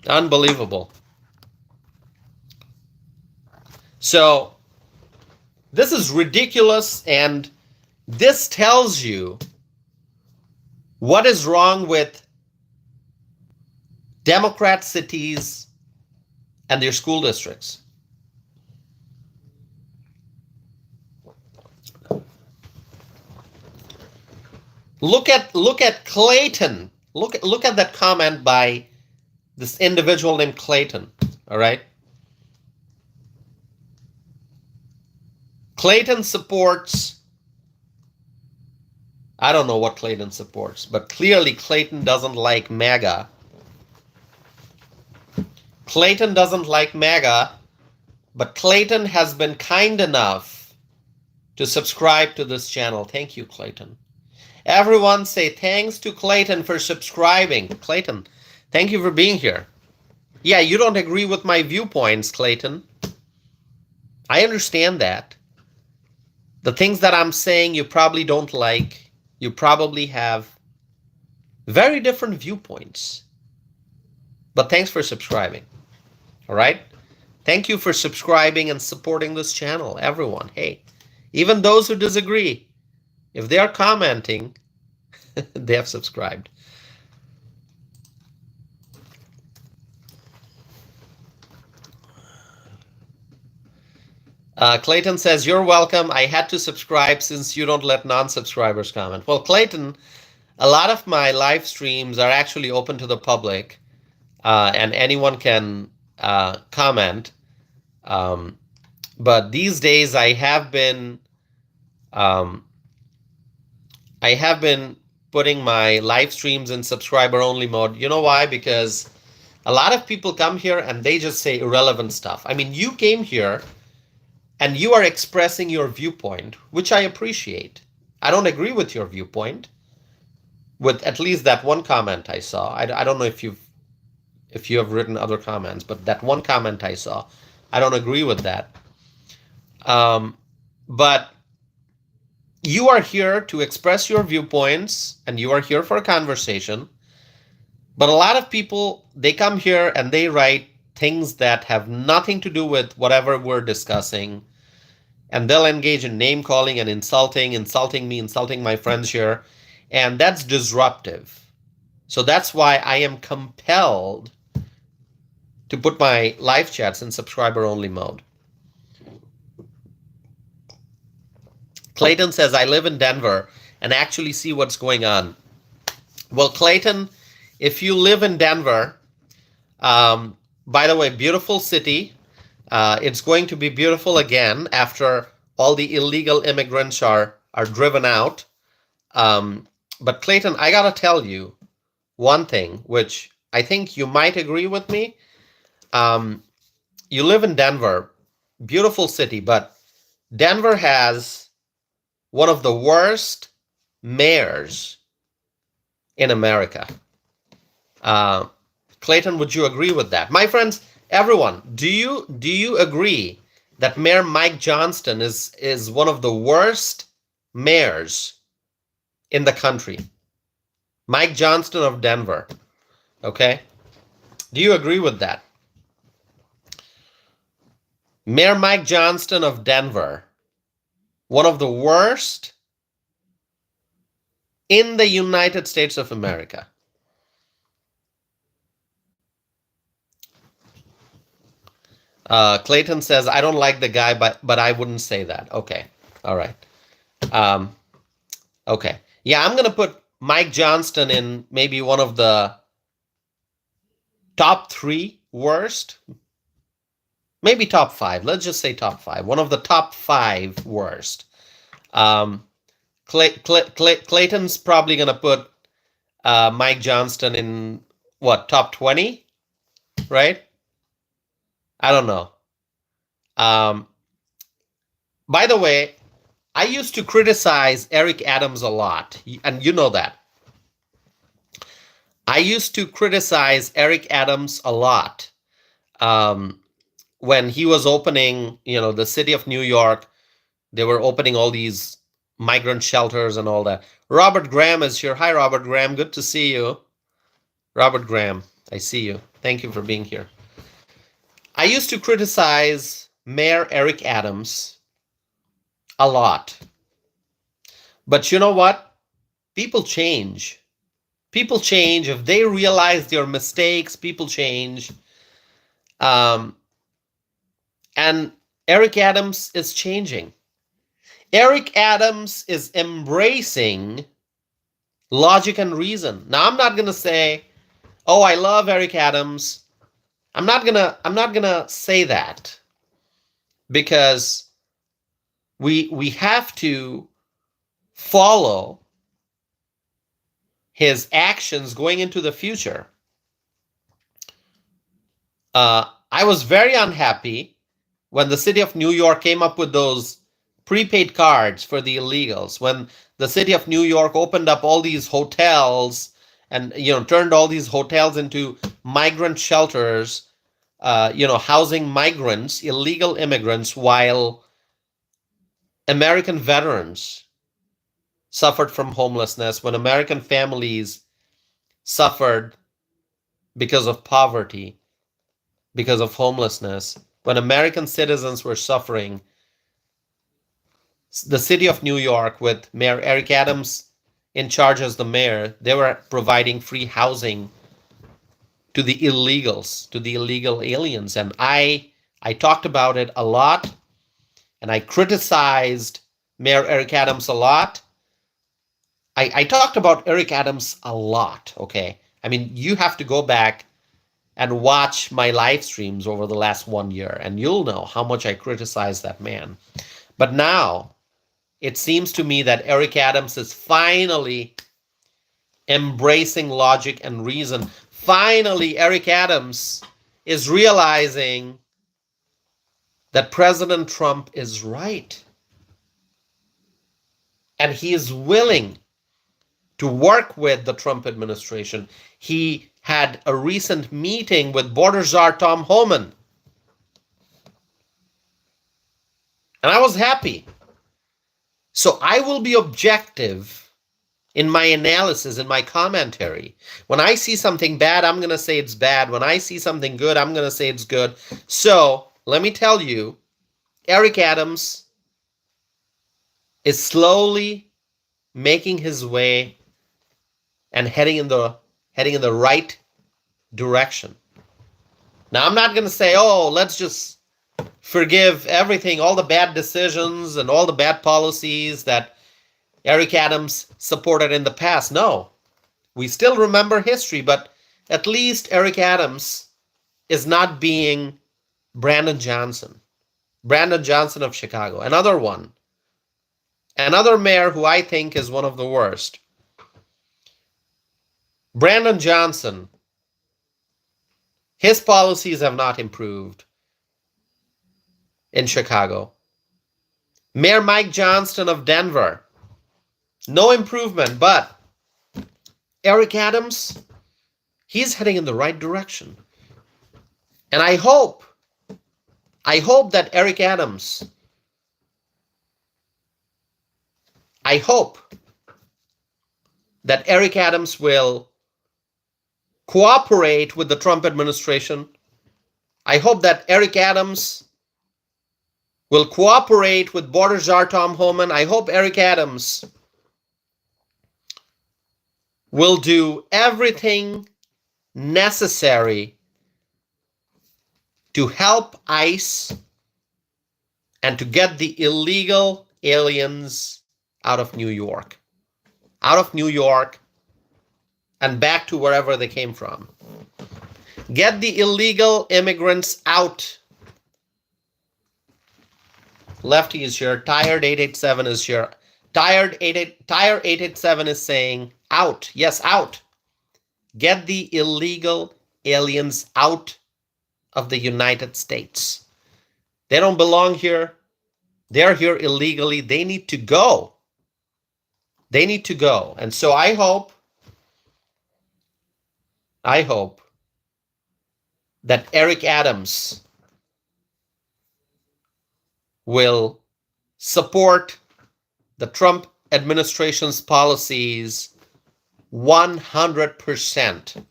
Unbelievable. So this is ridiculous, and this tells you what is wrong with Democrat cities and their school districts. Look at Clayton. Look at that comment by this individual named Clayton. All right. Clayton supports, I don't know what Clayton supports, but clearly Clayton doesn't like MAGA. Clayton doesn't like MAGA, but Clayton has been kind enough to subscribe to this channel. Thank you, Clayton. Everyone say thanks to Clayton for subscribing. Clayton, thank you for being here. Yeah, you don't agree with my viewpoints, Clayton. I understand that. The things that I'm saying you probably don't like. You probably have very different viewpoints. But thanks for subscribing. All right? Thank you for subscribing and supporting this channel, everyone. Hey, even those who disagree, if they are commenting, they have subscribed. Clayton says, you're welcome. I had to subscribe since you don't let non-subscribers comment. Well, Clayton, a lot of my live streams are actually open to the public, and anyone can comment. But these days I have been putting my live streams in subscriber only mode. You know why? Because a lot of people come here and they just say irrelevant stuff. I mean, you came here and you are expressing your viewpoint, which I appreciate. I don't agree with your viewpoint, with at least that one comment I saw. I don't know if you have written other comments, but that one comment I saw, I don't agree with that. But you are here to express your viewpoints, and you are here for a conversation. But a lot of people, they come here and they write things that have nothing to do with whatever we're discussing. And they'll engage in name calling and insulting me, insulting my friends here. And that's disruptive. So that's why I am compelled to put my live chats in subscriber only mode. Clayton says, I live in Denver and actually see what's going on. Well, Clayton, if you live in Denver, by the way, beautiful city. It's going to be beautiful again after all the illegal immigrants are driven out. But Clayton, I gotta tell you one thing, which I think you might agree with me. Um, you live in Denver, beautiful city, but Denver has one of the worst mayors in America. Uh, Clayton, would you agree with that? My friends, everyone, do you agree that Mayor Mike Johnston is one of the worst mayors in the country? Mike Johnston of Denver. Okay? Do you agree with that? Mayor Mike Johnston of Denver, one of the worst in the United States of America. Clayton says, I don't like the guy, but I wouldn't say that. Okay. All right. Um, okay. Yeah, I'm going to put Mike Johnston in maybe one of the top 3 worst. Maybe top 5. Let's just say top 5. One of the top 5 worst. Clayton's probably going to put Mike Johnston in what, top 20? Right? I don't know. By the way, I used to criticize Eric Adams a lot, and you know that. I used to criticize Eric Adams a lot when he was opening, the city of New York. They were opening all these migrant shelters and all that. Robert Graham is here. Hi, Robert Graham. Good to see you. Robert Graham, I see you. Thank you for being here. I used to criticize Mayor Eric Adams a lot. But you know what? People change. People change. If they realize their mistakes, people change. And Eric Adams is changing. Eric Adams is embracing logic and reason. Now, I'm not going to say, oh, I love Eric Adams. I'm not gonna say that, because we have to follow his actions going into the future. I was very unhappy when the city of New York came up with those prepaid cards for the illegals, when the city of New York opened up all these hotels and turned all these hotels into migrant shelters, housing migrants, illegal immigrants, while American veterans suffered from homelessness, when American families suffered because of poverty, because of homelessness, when American citizens were suffering. The city of New York, with Mayor Eric Adams in charge as the mayor, they were providing free housing to the illegals, to the illegal aliens. And I talked about it a lot, and I criticized Mayor Eric Adams a lot. I talked about Eric Adams a lot, okay? I mean, you have to go back and watch my live streams over the last 1 year, and you'll know how much I criticized that man. But now, it seems to me that Eric Adams is finally embracing logic and reason. Finally, Eric Adams is realizing that President Trump is right. And he is willing to work with the Trump administration. He had a recent meeting with Border Czar Tom Homan. And I was happy. So I will be objective in my analysis, in my commentary. When I see something bad, I'm going to say it's bad. When I see something good, I'm going to say it's good. So let me tell you, Eric Adams is slowly making his way and heading in the right direction. Now, I'm not going to say, oh, let's just forgive everything, all the bad decisions and all the bad policies that Eric Adams supported in the past. No, we still remember history, but at least Eric Adams is not being Brandon Johnson. Brandon Johnson of Chicago. Another one. Another mayor who I think is one of the worst. Brandon Johnson. His policies have not improved in Chicago. Mayor Mike Johnston of Denver. No improvement, but Eric Adams, he's heading in the right direction. And I hope that Eric Adams, will cooperate with the Trump administration. I hope that Eric Adams will cooperate with Border Czar Tom Homan. I hope Eric Adams will do everything necessary to help ICE and to get the illegal aliens out of New York. Out of New York and back to wherever they came from. Get the illegal immigrants out. Lefty is here. Tired 887 is here. Tire 887 is saying out. Yes, out. Get the illegal aliens out of the United States. They don't belong here. They're here illegally. They need to go. They need to go. And so I hope that Eric Adams will support the Trump administration's policies 100%.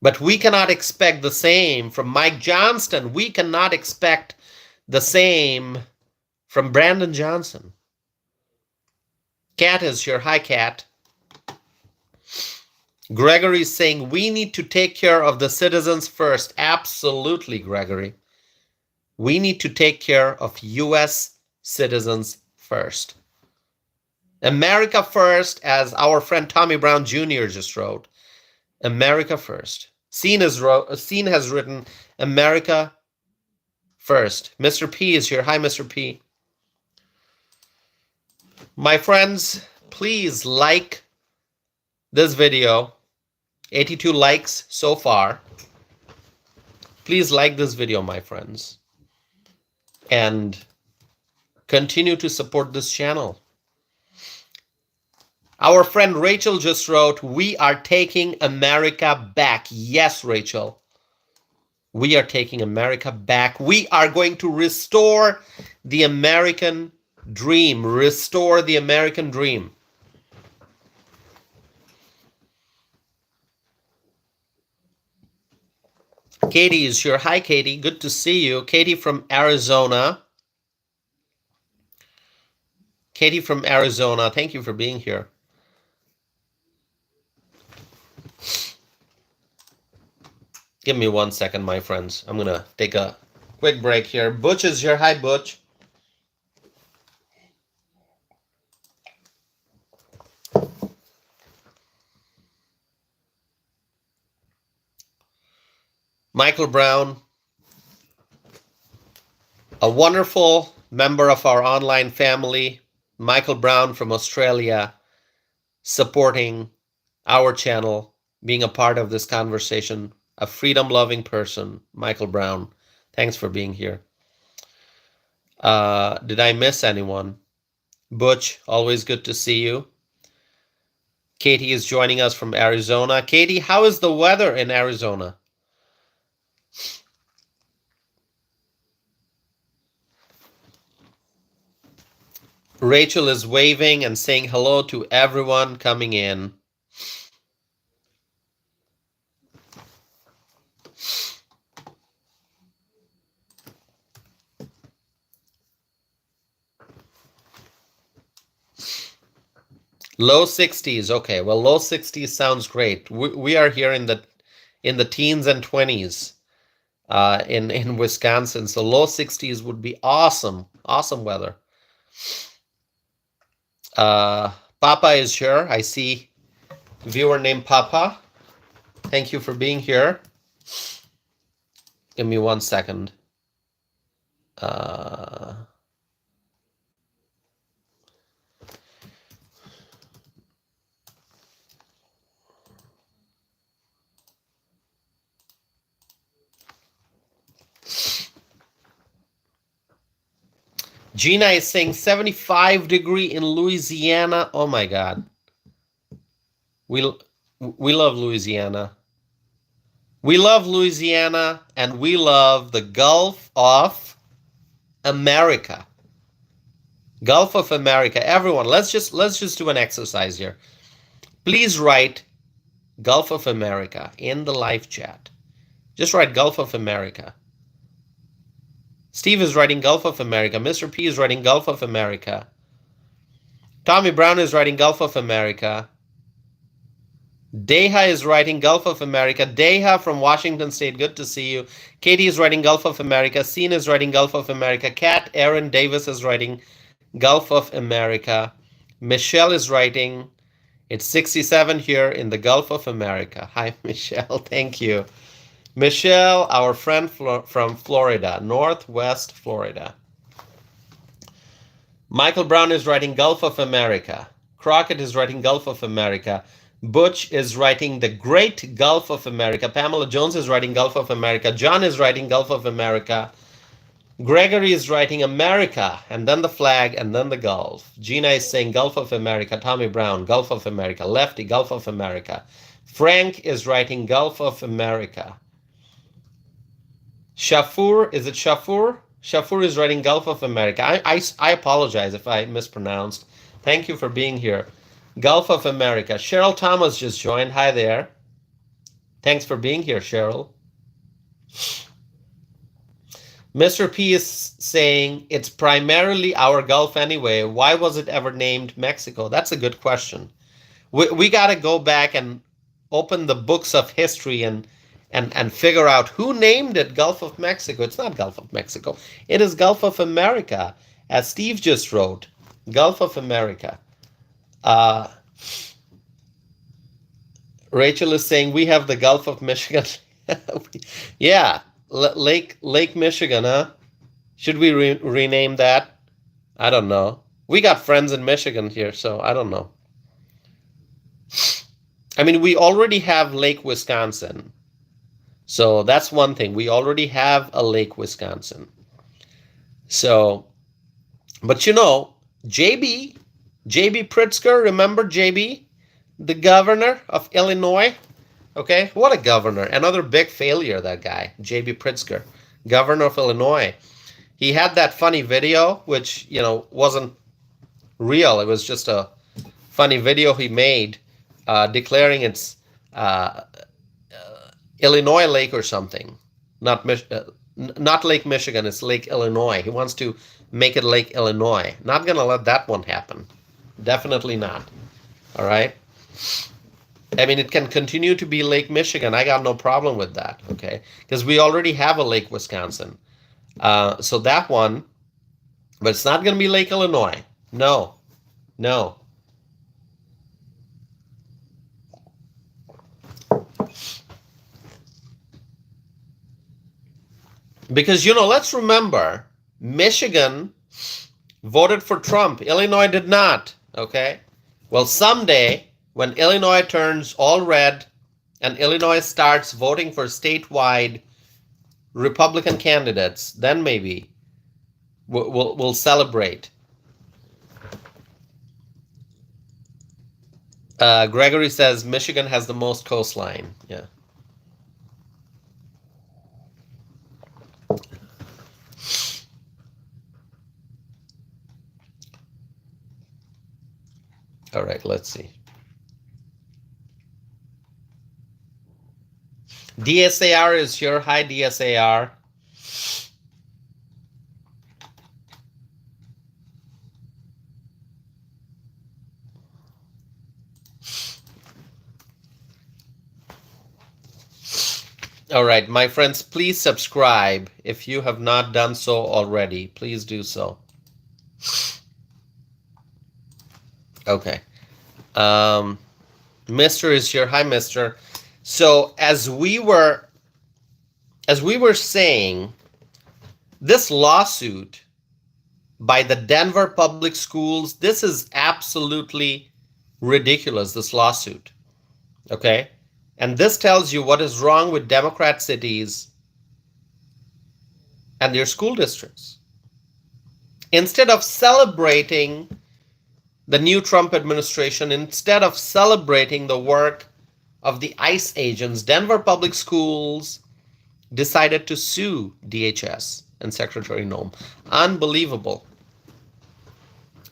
But we cannot expect the same from Mike Johnston. We cannot expect the same from Brandon Johnson. Kat is here. Hi, Kat. Gregory is saying we need to take care of the citizens first. Absolutely, Gregory. We need to take care of U.S. citizens first. America first, as our friend Tommy Brown Jr. just wrote. America first. Scene has written America first. Mr. P is here. Hi, Mr. P. My friends, please like this video. 82 likes so far. Please like this video, my friends. And continue to support this channel. Our friend Rachel just wrote, we are taking America back. Yes, Rachel. We are taking America back. We are going to restore the American dream. Restore the American dream. Katie is here. Hi, Katie. Good to see you. Katie from Arizona. Katie from Arizona. Thank you for being here. Give me 1 second, my friends. I'm going to take a quick break here. Butch is here. Hi, Butch. Michael Brown, a wonderful member of our online family. Michael Brown from Australia, supporting our channel, being a part of this conversation. A freedom-loving person, Michael Brown. Thanks for being here. Did I miss anyone? Butch, always good to see you. Katie is joining us from Arizona. Katie, how is the weather in Arizona? Rachel is waving and saying hello to everyone coming in. Low 60s. Okay, well, low 60s sounds great. We are here in the teens and 20s in Wisconsin, so low 60s would be awesome. Awesome weather. Papa is here. I see viewer named Papa. Thank you for being here. Give me 1 second. Gina is saying 75 degree in Louisiana. Oh my God. We love Louisiana. We love Louisiana, and we love the Gulf of America. Gulf of America. Everyone, let's just do an exercise here. Please write Gulf of America in the live chat. Just write Gulf of America. Steve is writing Gulf of America. Mr. P is writing Gulf of America. Tommy Brown is writing Gulf of America. Deha is writing Gulf of America. Deha from Washington State, good to see you. Katie is writing Gulf of America. Seen is writing Gulf of America. Kat Aaron Davis is writing Gulf of America. Michelle is writing, it's 67 here in the Gulf of America. Hi, Michelle. Thank you. Michelle, our friend from Florida, Northwest Florida. Michael Brown is writing Gulf of America. Crockett is writing Gulf of America. Butch is writing the Great Gulf of America. Pamela Jones is writing Gulf of America. John is writing Gulf of America. Gregory is writing America, and then the flag, and then the Gulf. Gina is saying Gulf of America. Tommy Brown, Gulf of America. Lefty, Gulf of America. Frank is writing Gulf of America. Shafur, is it Shafur? Shafur is writing Gulf of America. I apologize if I mispronounced. Thank you for being here. Gulf of America. Cheryl Thomas just joined. Hi there. Thanks for being here, Cheryl. Mr. P is saying it's primarily our Gulf anyway. Why was it ever named Mexico? That's a good question. We got to go back and open the books of history and figure out who named it Gulf of Mexico. It's not Gulf of Mexico. It is Gulf of America, as Steve just wrote. Gulf of America. Rachel is saying we have the Gulf of Michigan. Yeah, Lake Michigan, huh? Should we rename that? I don't know. We got friends in Michigan here, so I don't know. I mean, we already have Lake Wisconsin. So that's one thing. We already have a Lake Wisconsin. So, but you know, JB Pritzker, remember JB, the governor of Illinois? Okay, what a governor. Another big failure, that guy, JB Pritzker, governor of Illinois. He had that funny video, which, you know, wasn't real. It was just a funny video he made declaring it's Illinois Lake or something. Not Lake Michigan, it's Lake Illinois. He wants to make it Lake Illinois. Not going to let that one happen. Definitely not. All right? I mean, it can continue to be Lake Michigan. I got no problem with that, okay? Because we already have a Lake Wisconsin. So that one, but it's not going to be Lake Illinois. No. Because, you know, let's remember, Michigan voted for Trump. Illinois did not, okay? Well, someday, when Illinois turns all red and Illinois starts voting for statewide Republican candidates, then maybe we'll celebrate. Gregory says Michigan has the most coastline. Yeah. All right, let's see. DSAR is here. Hi, DSAR. All right, my friends, please subscribe if you have not done so already. Please do so. Okay. Mr. is here. Hi, Mr. So as we were saying, this lawsuit by the Denver Public Schools, this is absolutely ridiculous, this lawsuit. Okay? And this tells you what is wrong with Democrat cities and their school districts. Instead of celebrating the new Trump administration, instead of celebrating the work of the ICE agents, Denver Public Schools decided to sue DHS and Secretary Noem. Unbelievable.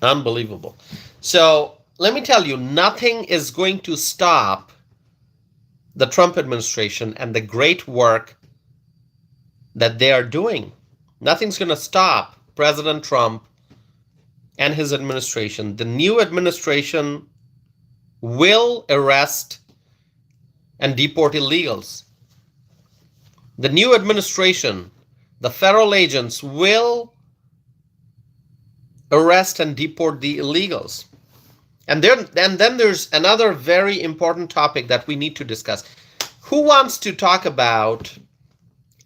Unbelievable. So let me tell you, nothing is going to stop the Trump administration and the great work that they are doing. Nothing's going to stop President Trump and his administration. The new administration will arrest and deport illegals. The new administration, the federal agents, will arrest and deport the illegals. And then there's another very important topic that we need to discuss. Who wants to talk about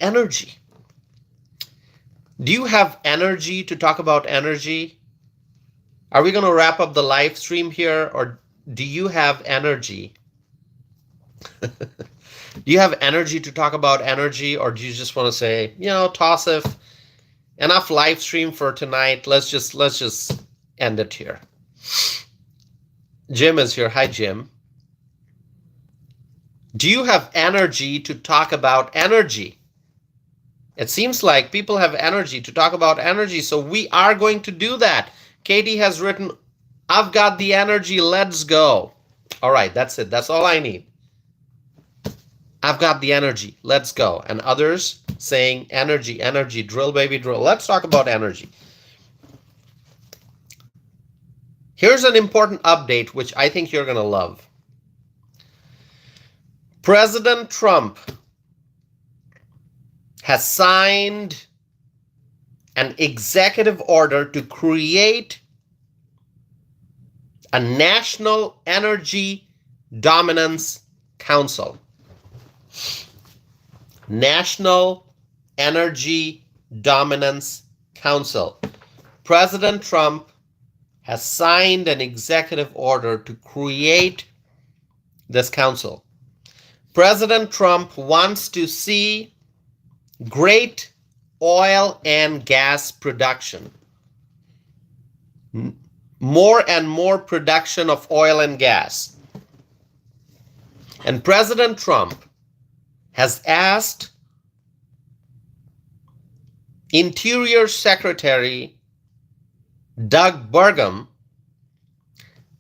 energy? Do you have energy to talk about energy? Are we going to wrap up the live stream here, or do you have energy? Do you have energy to talk about energy, or do you just want to say, Tassif, enough live stream for tonight. Let's just end it here. Jim is here. Hi, Jim. Do you have energy to talk about energy? It seems like people have energy to talk about energy, so we are going to do that. Katie has written, I've got the energy, let's go. All right, that's it. That's all I need. I've got the energy, let's go. And others saying energy, energy, drill, baby, drill. Let's talk about energy. Here's an important update, which I think you're going to love. President Trump has signed an executive order to create a National Energy Dominance Council. National Energy Dominance Council. President Trump has signed an executive order to create this council. President Trump wants to see great oil and gas production. More and more production of oil and gas. And President Trump has asked Interior Secretary Doug Burgum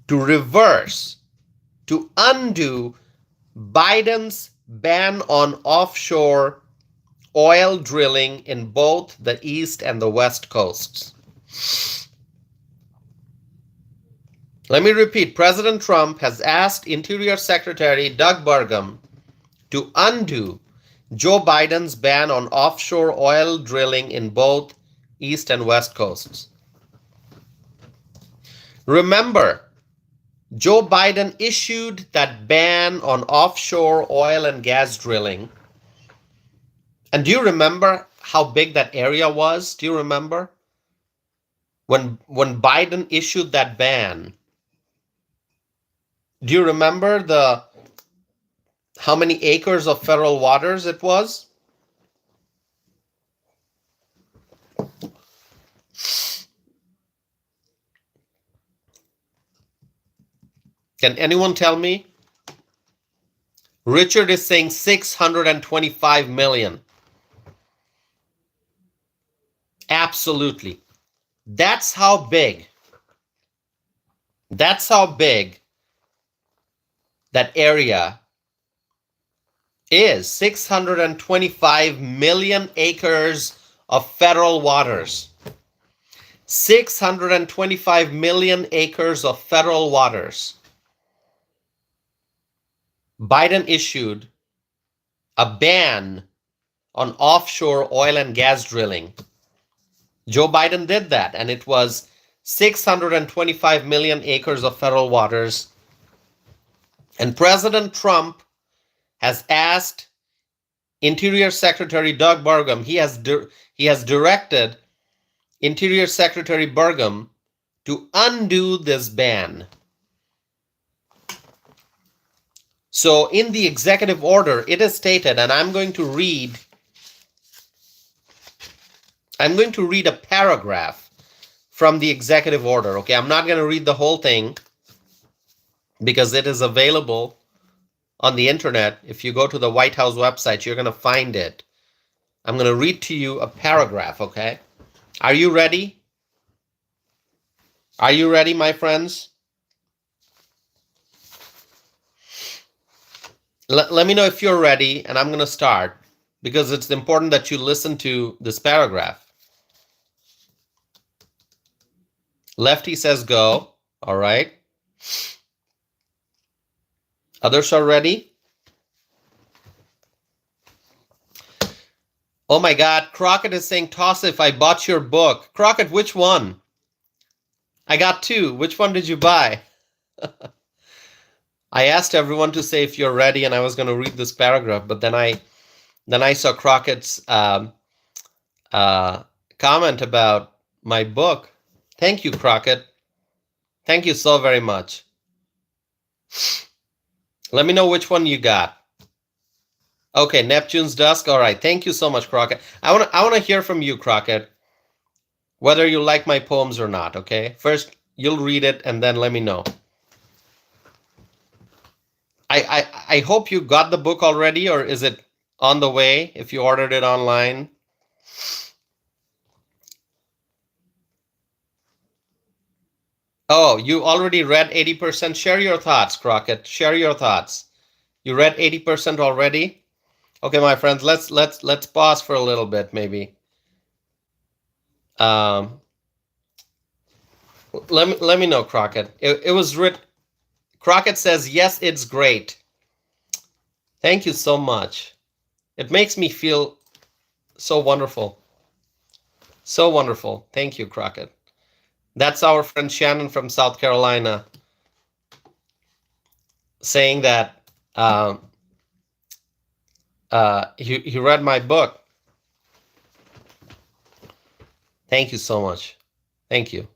to undo Biden's ban on offshore oil drilling in both the East and the West coasts. Let me repeat. President Trump has asked Interior Secretary Doug Burgum to undo Joe Biden's ban on offshore oil drilling in both East and West coasts. Remember, Joe Biden issued that ban on offshore oil and gas drilling. And do you remember how big that area was? Do you remember? When Biden issued that ban, do you remember how many acres of federal waters it was? Can anyone tell me? Richard is saying 625 million. Absolutely. That's how big that area is. 625 million acres of federal waters. 625 million acres of federal waters. Biden issued a ban on offshore oil and gas drilling. Joe Biden did that, and it was 625 million acres of federal waters. And President Trump has asked Interior Secretary Doug Burgum, he has directed Interior Secretary Burgum to undo this ban. So in the executive order, it is stated, and I'm going to read a paragraph from the executive order. Okay, I'm not going to read the whole thing because it is available on the internet. If you go to the White House website, you're going to find it. I'm going to read to you a paragraph, okay? Are you ready? Are you ready, my friends? Let me know if you're ready, and I'm going to start because it's important that you listen to this paragraph. Lefty says go. All right. Others are ready? Oh my God, Crockett is saying, Tossif, I bought your book. Crockett, which one? I got two. Which one did you buy? I asked everyone to say if you're ready, and I was going to read this paragraph, but then I saw Crockett's comment about my book. Thank you, Crockett. Thank you so very much. Let me know which one you got. Okay, Neptune's Dusk. All right. Thank you so much, Crockett. I want to hear from you, Crockett, whether you like my poems or not, okay? First, you'll read it, and then let me know. I hope you got the book already, or is it on the way if you ordered it online? Oh, you already read 80%? Share your thoughts, Crockett. Share your thoughts. You read 80% already? Okay, my friends, let's pause for a little bit, maybe. Let me know, Crockett. It was written. Crockett says, yes, it's great. Thank you so much. It makes me feel so wonderful. So wonderful. Thank you, Crockett. That's our friend Shannon from South Carolina saying that he read my book. Thank you so much. Thank you.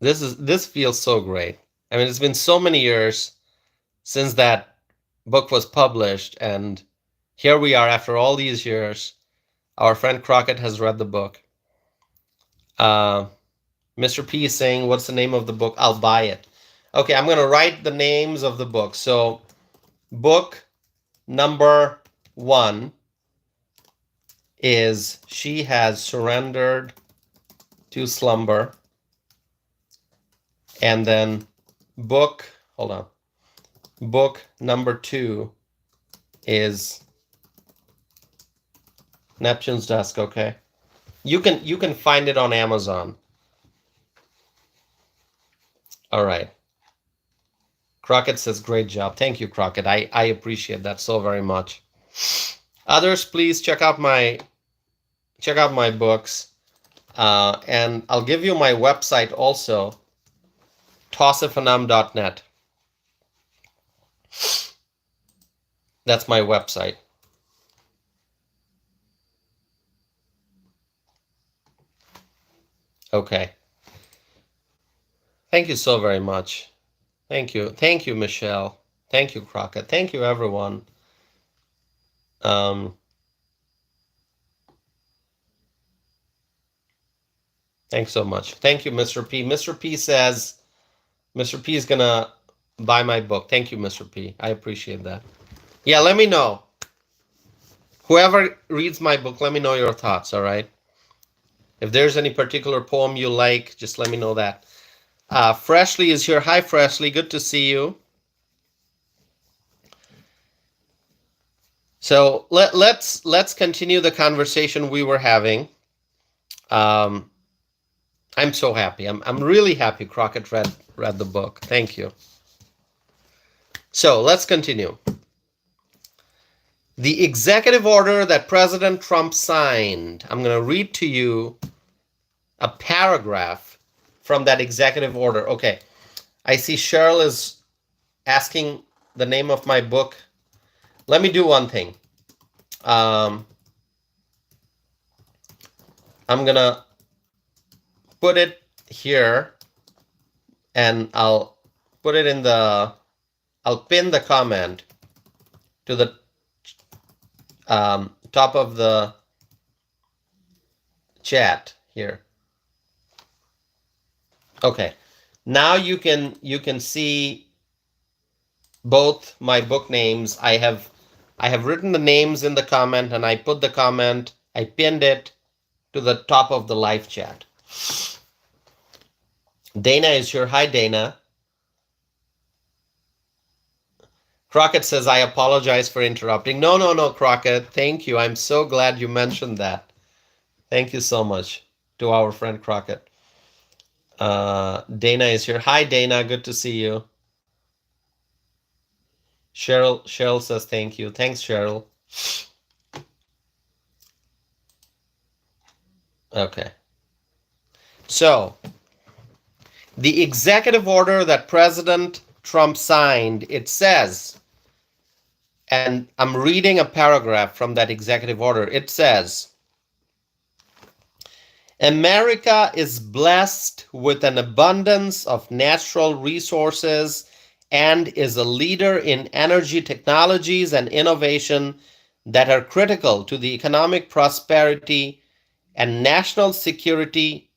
This feels so great. I mean, it's been so many years since that book was published, and here we are after all these years. Our friend Crockett has read the book. Mr. P is saying, what's the name of the book? I'll buy it. Okay, I'm going to write the names of the books. So, book number 1 is She Has Surrendered to Slumber. And then book number 2 is Neptune's Dusk, okay? You can find it on Amazon. All right. Crockett says, great job. Thank you, Crockett. I appreciate that so very much. Others, please check out my books. And I'll give you my website also, tossifanam.net. That's my website. Okay. Thank you so very much. Thank you. Thank you, Michelle. Thank you, Crockett. Thank you, everyone. Thanks so much. Thank you, Mr. P. Mr. P says, Mr. P is going to buy my book. Thank you, Mr. P. I appreciate that. Yeah, let me know. Whoever reads my book, let me know your thoughts, all right? If there's any particular poem you like, just let me know that. Freshly is here. Hi, Freshly. Good to see you. So let's continue the conversation we were having. I'm so happy. I'm really happy Crockett read the book. Thank you. So let's continue. The executive order that President Trump signed. I'm going to read to you a paragraph from that executive order. Okay. I see Cheryl is asking the name of my book. Let me do one thing. I'm gonna put it here, and I'll put it in the, I'll pin the comment to the top of the chat here. Okay, now you can see both my book names. I have written the names in the comment, and I put the comment, I pinned it to the top of the live chat. Dana is here. Hi, Dana. Crockett says, I apologize for interrupting. No, Crockett. Thank you. I'm so glad you mentioned that. Thank you so much to our friend Crockett. Dana is here. Hi, Dana. Good to see you. Cheryl says thank you. Thanks, Cheryl. Okay. So, the executive order that President Trump signed, it says, and I'm reading a paragraph from that executive order. It says, America is blessed with an abundance of natural resources and is a leader in energy technologies and innovation that are critical to the economic prosperity and national security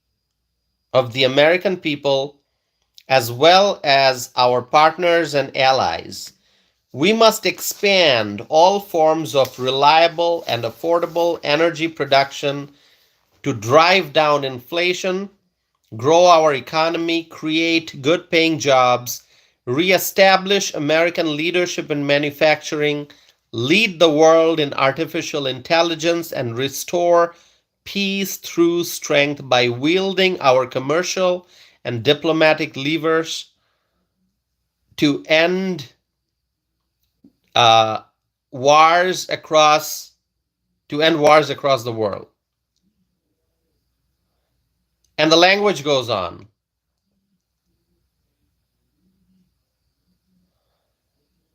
of the American people, as well as our partners and allies. We must expand all forms of reliable and affordable energy production to drive down inflation, grow our economy, create good-paying jobs, reestablish American leadership in manufacturing, lead the world in artificial intelligence, and restore peace through strength by wielding our commercial and diplomatic levers to end wars across the world. And the language goes on.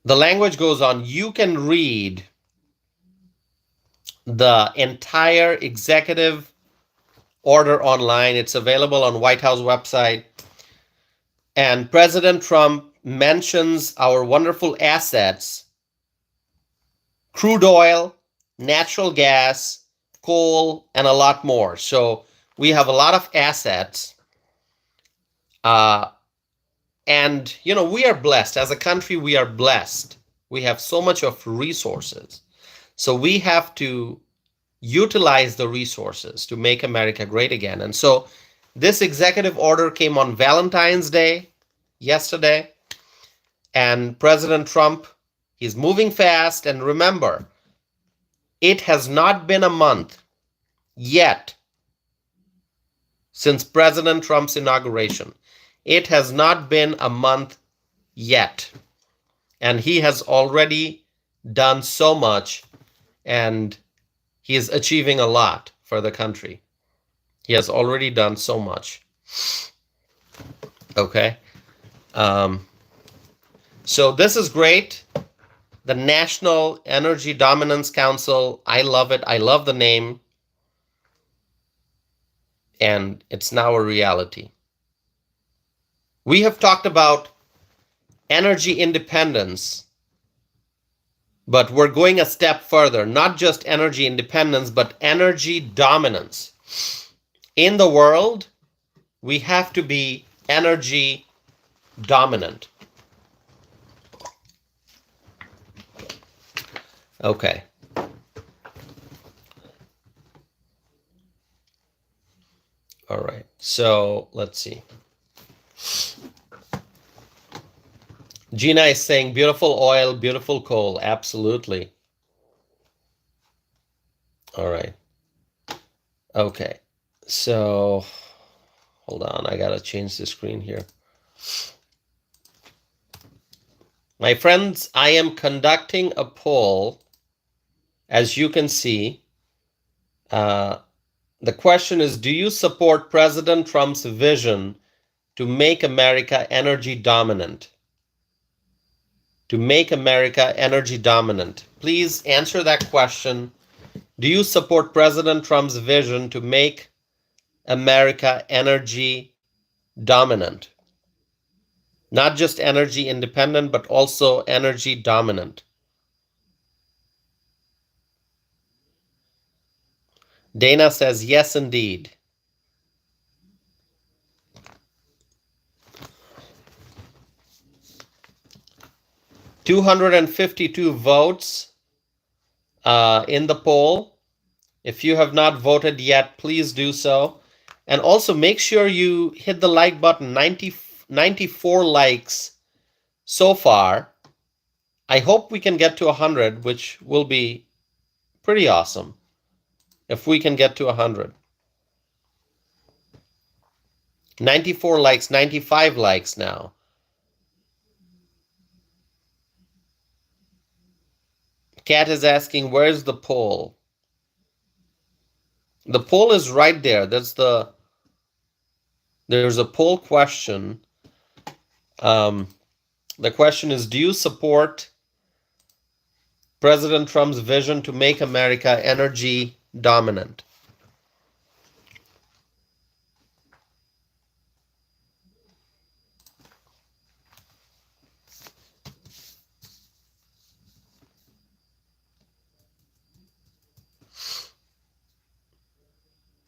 The language goes on. You can read the entire executive order online. It's available on White House website. And President Trump mentions our wonderful assets: crude oil, natural gas, coal, and a lot more. So we have a lot of assets. And, we are blessed. As a country, we are blessed. We have so much of resources. So we have to utilize the resources to make America great again. And so this executive order came on Valentine's Day, yesterday. And President Trump, he's moving fast. And remember, it has not been a month yet since President Trump's inauguration. It has not been a month yet. And he has already done so much, and he is achieving a lot for the country. He has already done so much. Okay. So this is great. The National Energy Dominance Council, I love it. I love the name. And it's now a reality. We have talked about energy independence, but we're going a step further. Not just energy independence, but energy dominance. In the world, we have to be energy dominant. Okay. All right. So let's see. Gina is saying beautiful oil, beautiful coal. Absolutely. All right. Okay. So hold on. I got to change the screen here. My friends, I am conducting a poll. As you can see, the question is, do you support President Trump's vision to make America energy dominant? to make America energy dominant? Please answer that question. Do you support President Trump's vision to make America energy dominant? Not just energy independent, but also energy dominant. Dana says, yes, indeed. 252 votes in the poll. If you have not voted yet, please do so. And also make sure you hit the like button. 94 likes so far. I hope we can get to 100, which will be pretty awesome if we can get to 100. 94 likes, 95 likes now. Kat is asking, where's the poll? The poll is right there. There's a poll question. The question is, do you support President Trump's vision to make America energy dominant?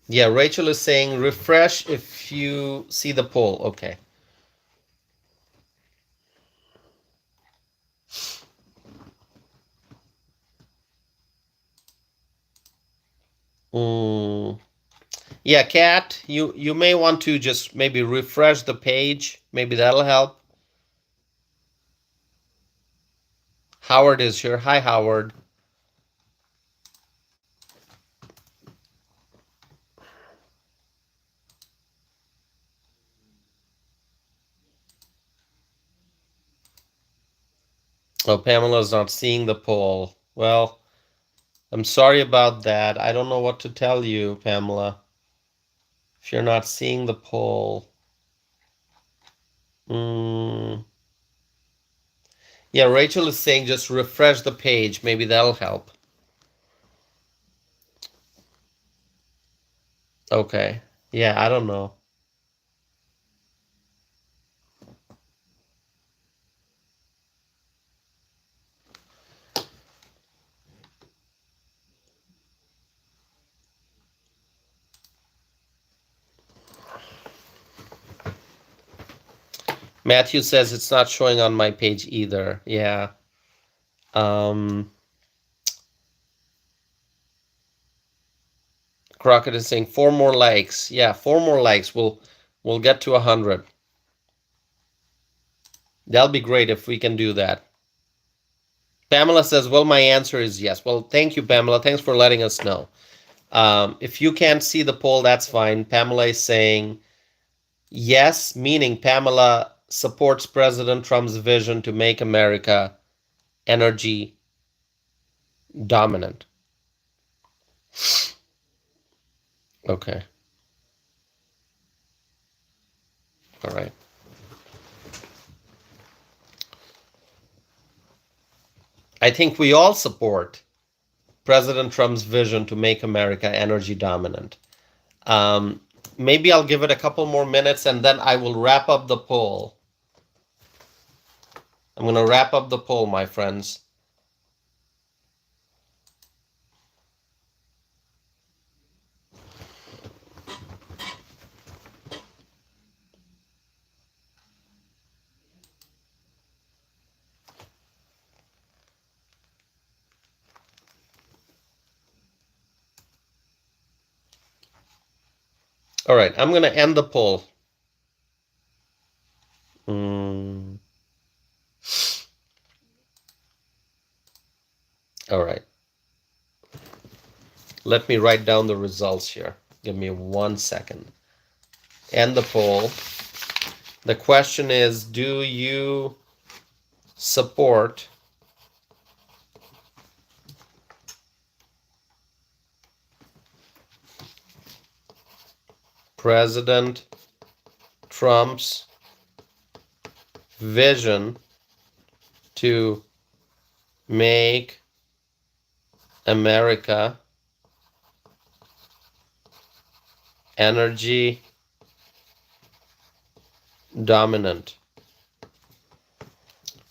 Yeah, Rachel is saying refresh if you see the poll. Okay. Yeah, Kat, you may want to just maybe refresh the page. Maybe that'll help. Howard is here. Hi, Howard. Oh, Pamela's not seeing the poll. Well, I'm sorry about that. I don't know what to tell you, Pamela. If you're not seeing the poll. Yeah, Rachel is saying just refresh the page. Maybe that'll help. Okay. Yeah, I don't know. Matthew says it's not showing on my page either. Yeah. Crockett is saying 4 more likes. Yeah, 4 more likes. We'll get to 100. That'll be great if we can do that. Pamela says, well, my answer is yes. Well, thank you, Pamela. Thanks for letting us know. If you can't see the poll, that's fine. Pamela is saying yes, meaning Pamela supports President Trump's vision to make America energy dominant. Okay. All right. I think we all support President Trump's vision to make America energy dominant. Maybe I'll give it a couple more minutes and then I will wrap up the poll. I'm going to wrap up the poll, my friends. All right, I'm going to end the poll. All right. Let me write down the results here. Give me 1 second. End the poll. The question is, do you support President Trump's vision to make America energy dominant.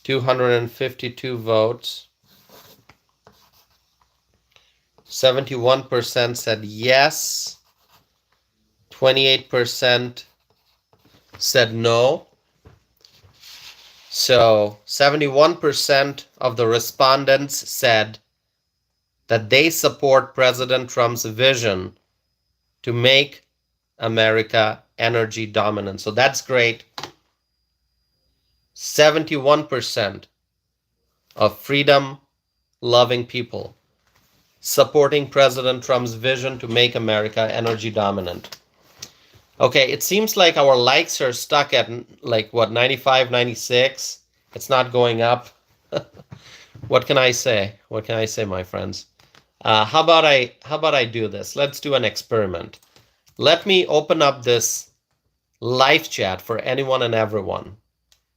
252 votes. 71% said yes. 28% said no. So 71% of the respondents said that they support President Trump's vision to make America energy dominant. So that's great. 71% of freedom-loving people supporting President Trump's vision to make America energy dominant. Okay, it seems like our likes are stuck at like what, 95, 96. It's not going up. What can I say? What can I say, my friends? How about I do this? Let's do an experiment. Let me open up this live chat for anyone and everyone.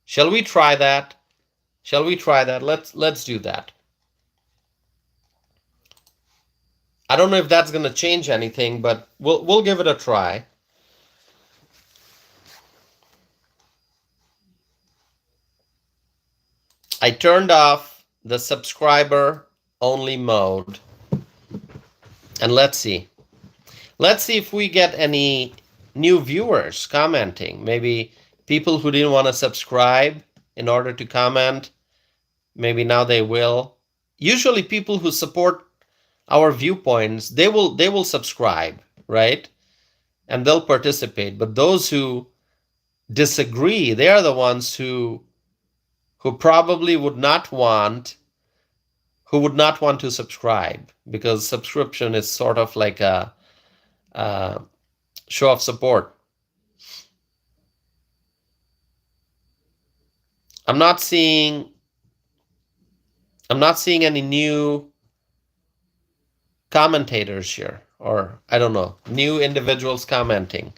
Shall we try that? Shall we try that? Let's do that. I don't know if that's going to change anything, but we'll give it a try. I turned off the subscriber only mode. And let's see. Let's see if we get any new viewers commenting. Maybe people who didn't want to subscribe in order to comment. Maybe now they will. Usually people who support our viewpoints, they will subscribe, right? And they'll participate. But those who disagree, they are the ones who probably would not want to subscribe, because subscription is sort of like a show of support. I'm not seeing any new commentators here, or I don't know, new individuals commenting.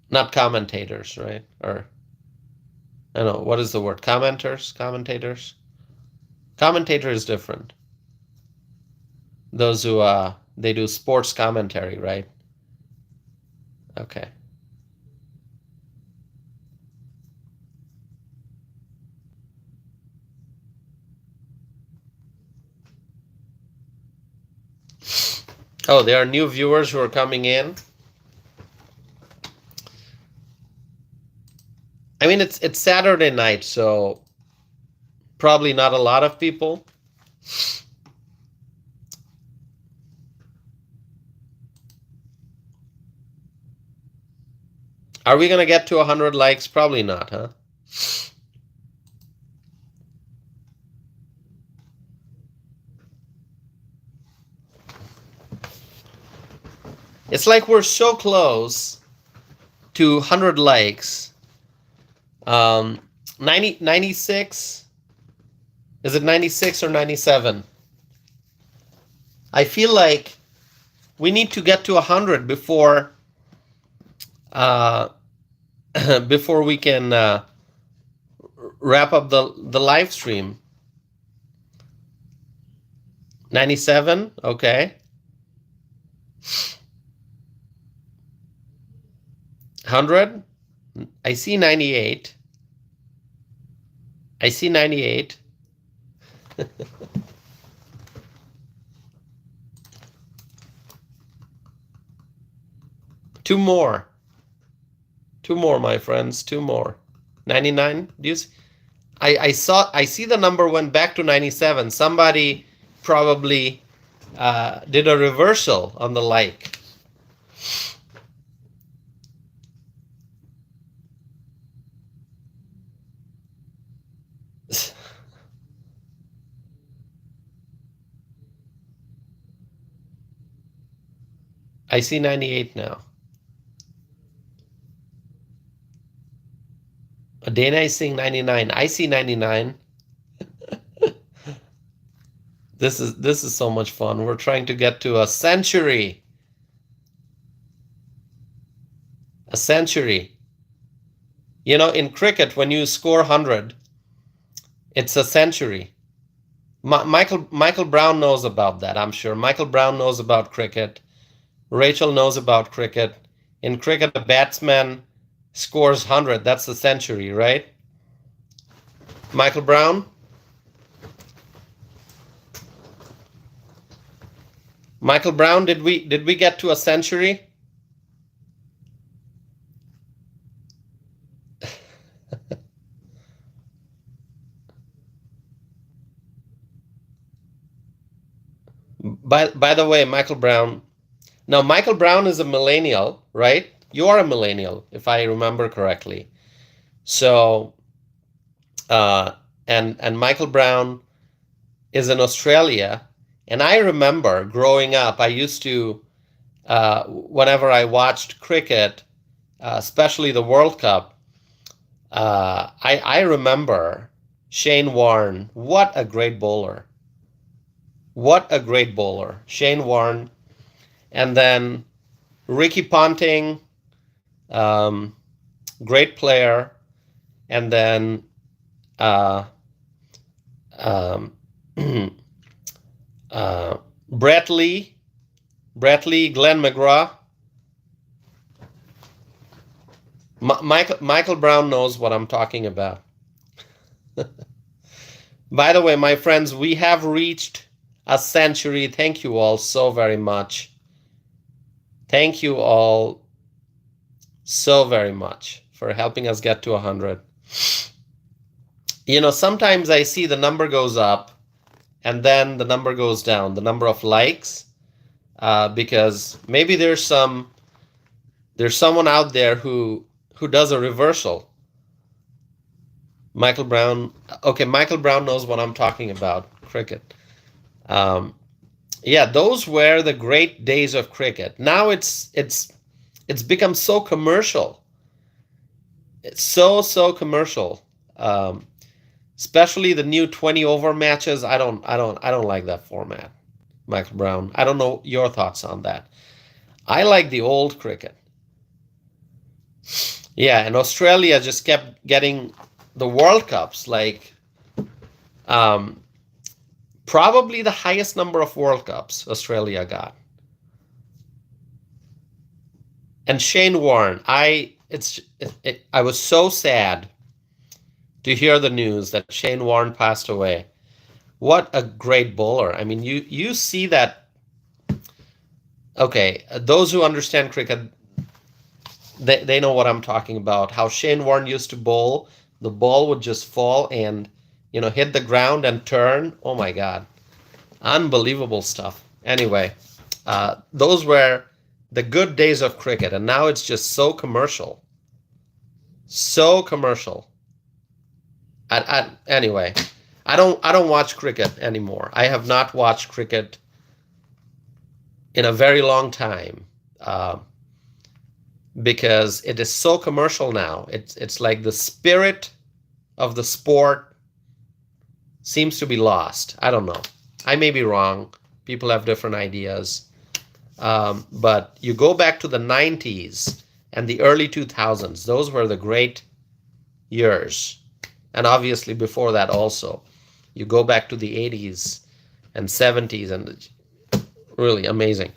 Not commentators, right? Or I don't know, what is the word? Commenters? Commentators? Commentator is different. Those who they do sports commentary, right? Okay. Oh, there are new viewers who are coming in. I mean, it's Saturday night, so probably not a lot of people. Are we going to get to 100 likes? Probably not, huh? It's like we're so close to 100 likes. 96? Is it 96 or 97? I feel like we need to get to 100 before before we can wrap up the live stream. 97? Okay. 100? I see 98. I see 98. Two more. Two more, my friends. Two more. 99? Do you see? I see the number went back to 97. Somebody probably did a reversal on the like. I see 98 now. Dana is seeing 99. I see 99. This is so much fun. We're trying to get to a century. A century. You know, in cricket, when you score 100, it's a century. Michael Brown knows about that, I'm sure. Michael Brown knows about cricket. Rachel knows about cricket. In cricket, a batsman scores 100. That's a century, right? Michael Brown? Michael Brown, did we get to a century? By the way, Michael Brown. Now, Michael Brown is a millennial, right? You are a millennial, if I remember correctly. So, and Michael Brown is in Australia. And I remember growing up, I used to, whenever I watched cricket, especially the World Cup, I remember Shane Warne. What a great bowler. What a great bowler. Shane Warne. And then Ricky Ponting, great player. And then Brett Lee, Glenn McGraw. Michael Brown knows what I'm talking about. By the way, my friends, we have reached a century. Thank you all so very much. Thank you all so very much for helping us get to 100. You know, sometimes I see the number goes up and then the number goes down, the number of likes, because maybe there's someone out there who does a reversal. Michael Brown. Okay, Michael Brown knows what I'm talking about. Cricket. Yeah, those were the great days of cricket. Now it's become so commercial. It's so commercial. Especially the new 20 over matches. I don't like that format. Michael Brown. I don't know your thoughts on that. I like the old cricket. Yeah, and Australia just kept getting the World Cups, like probably the highest number of World Cups Australia got. And Shane Warne, I was so sad to hear the news that Shane Warne passed away. What a great bowler. I mean, you see that. Okay, those who understand cricket, they know what I'm talking about. How Shane Warne used to bowl, the ball would just fall and, you know, hit the ground and turn. Oh my God. Unbelievable stuff. Anyway, those were the good days of cricket, and now it's just so commercial. So commercial. Anyway, I don't watch cricket anymore. I have not watched cricket in a very long time, because it is so commercial now. It's like the spirit of the sport seems to be lost. I don't know. I may be wrong. People have different ideas. But you go back to the 90s and the early 2000s. Those were the great years. And obviously before that also. You go back to the 80s and 70s, and really amazing.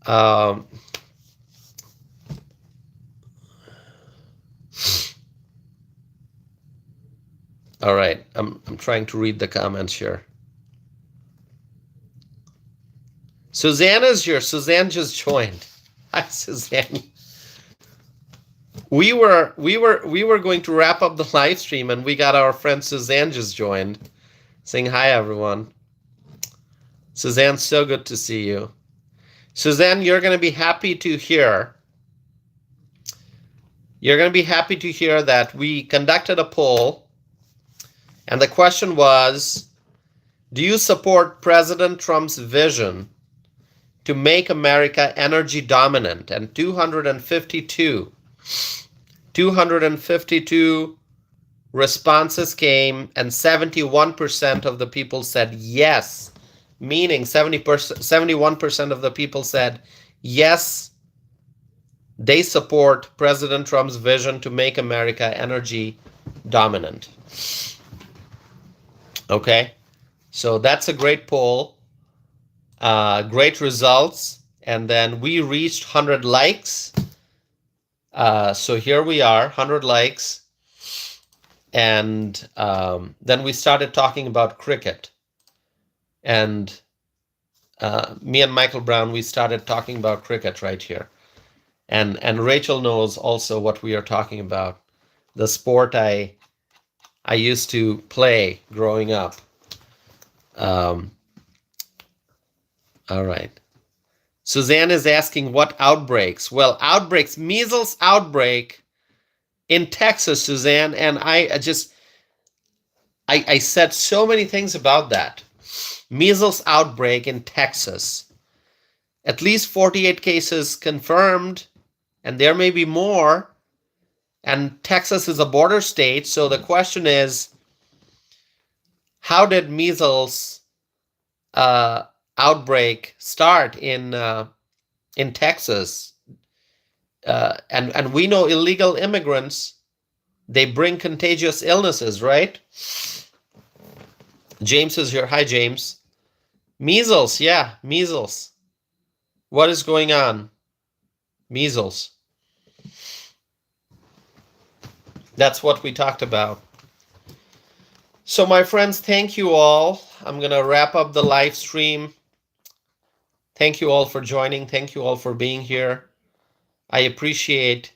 All right, I'm trying to read the comments here. Susanna's here. Suzanne just joined. Hi, Suzanne. We were going to wrap up the live stream, and we got our friend Suzanne just joined, saying hi, everyone. Suzanne, so good to see you. Suzanne, you're going to be happy to hear. You're going to be happy to hear that we conducted a poll, and the question was, do you support President Trump's vision to make America energy dominant? And 252 responses came, and 71% of the people said yes, meaning 71% of the people said yes, They support President Trump's vision to make America energy dominant. Okay, so that's a great poll, great results. And then we reached 100 likes. So here we are, 100 likes. And then we started talking about cricket. And me and Michael Brown, we started talking about cricket right here. And Rachel knows also what we are talking about, the sport I used to play growing up. All right. Suzanne is asking what outbreaks. Well, outbreaks, measles outbreak in Texas, Suzanne, and I said so many things about that. Measles outbreak in Texas. At least 48 cases confirmed, and there may be more. And Texas is a border state, so the question is, how did measles outbreak start in Texas? And we know illegal immigrants, they bring contagious illnesses, right? James is here. Hi, James. Measles, yeah, measles. What is going on? Measles. That's what we talked about. So my friends, thank you all. I'm going to wrap up the live stream. Thank you all for joining. Thank you all for being here. I appreciate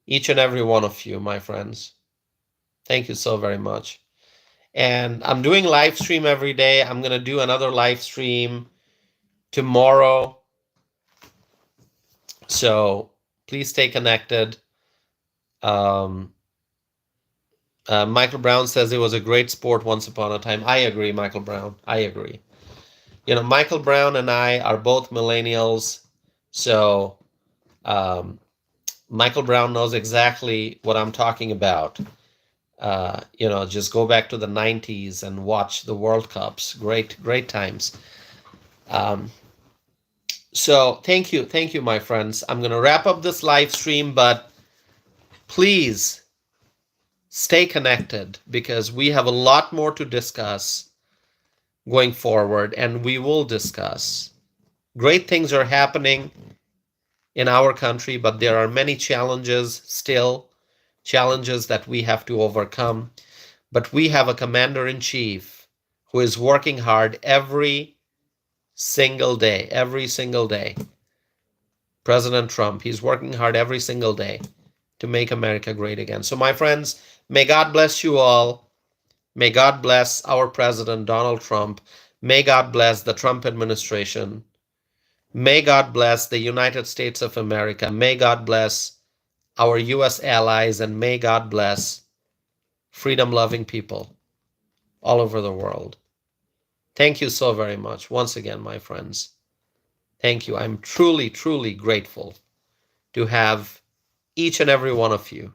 each and every one of you, my friends. Thank you so very much. And I'm doing live stream every day. I'm going to do another live stream tomorrow. So please stay connected. Michael Brown says it was a great sport once upon a time. I agree, Michael Brown. I agree. You know, Michael Brown and I are both millennials. So Michael Brown knows exactly what I'm talking about. You know, just go back to the 90s and watch the World Cups. Great, great times. So thank you, my friends. I'm going to wrap up this live stream, but please stay connected because we have a lot more to discuss going forward, and we will discuss. Great things are happening in our country, but there are many challenges still, challenges that we have to overcome. But we have a commander-in-chief who is working hard every single day. President Trump, he's working hard every single day to make America great again. So my friends, may God bless you all. May God bless our president, Donald Trump. May God bless the Trump administration. May God bless the United States of America. May God bless our U.S. allies, and may God bless freedom-loving people all over the world. Thank you so very much. Once again, my friends, thank you. I'm truly, truly grateful to have each and every one of you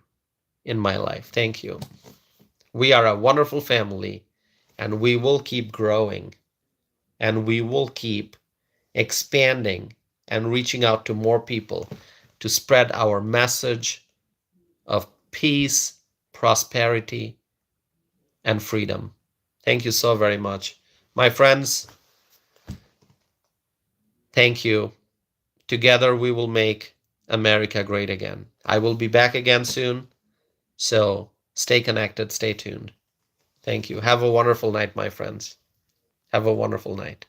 in my life. Thank you. We are a wonderful family, and we will keep growing, and we will keep expanding and reaching out to more people to spread our message of peace, prosperity, and freedom. Thank you so very much. My friends, thank you. Together we will make America great again. I will be back again soon. So stay connected, stay tuned. Thank you. Have a wonderful night, my friends. Have a wonderful night.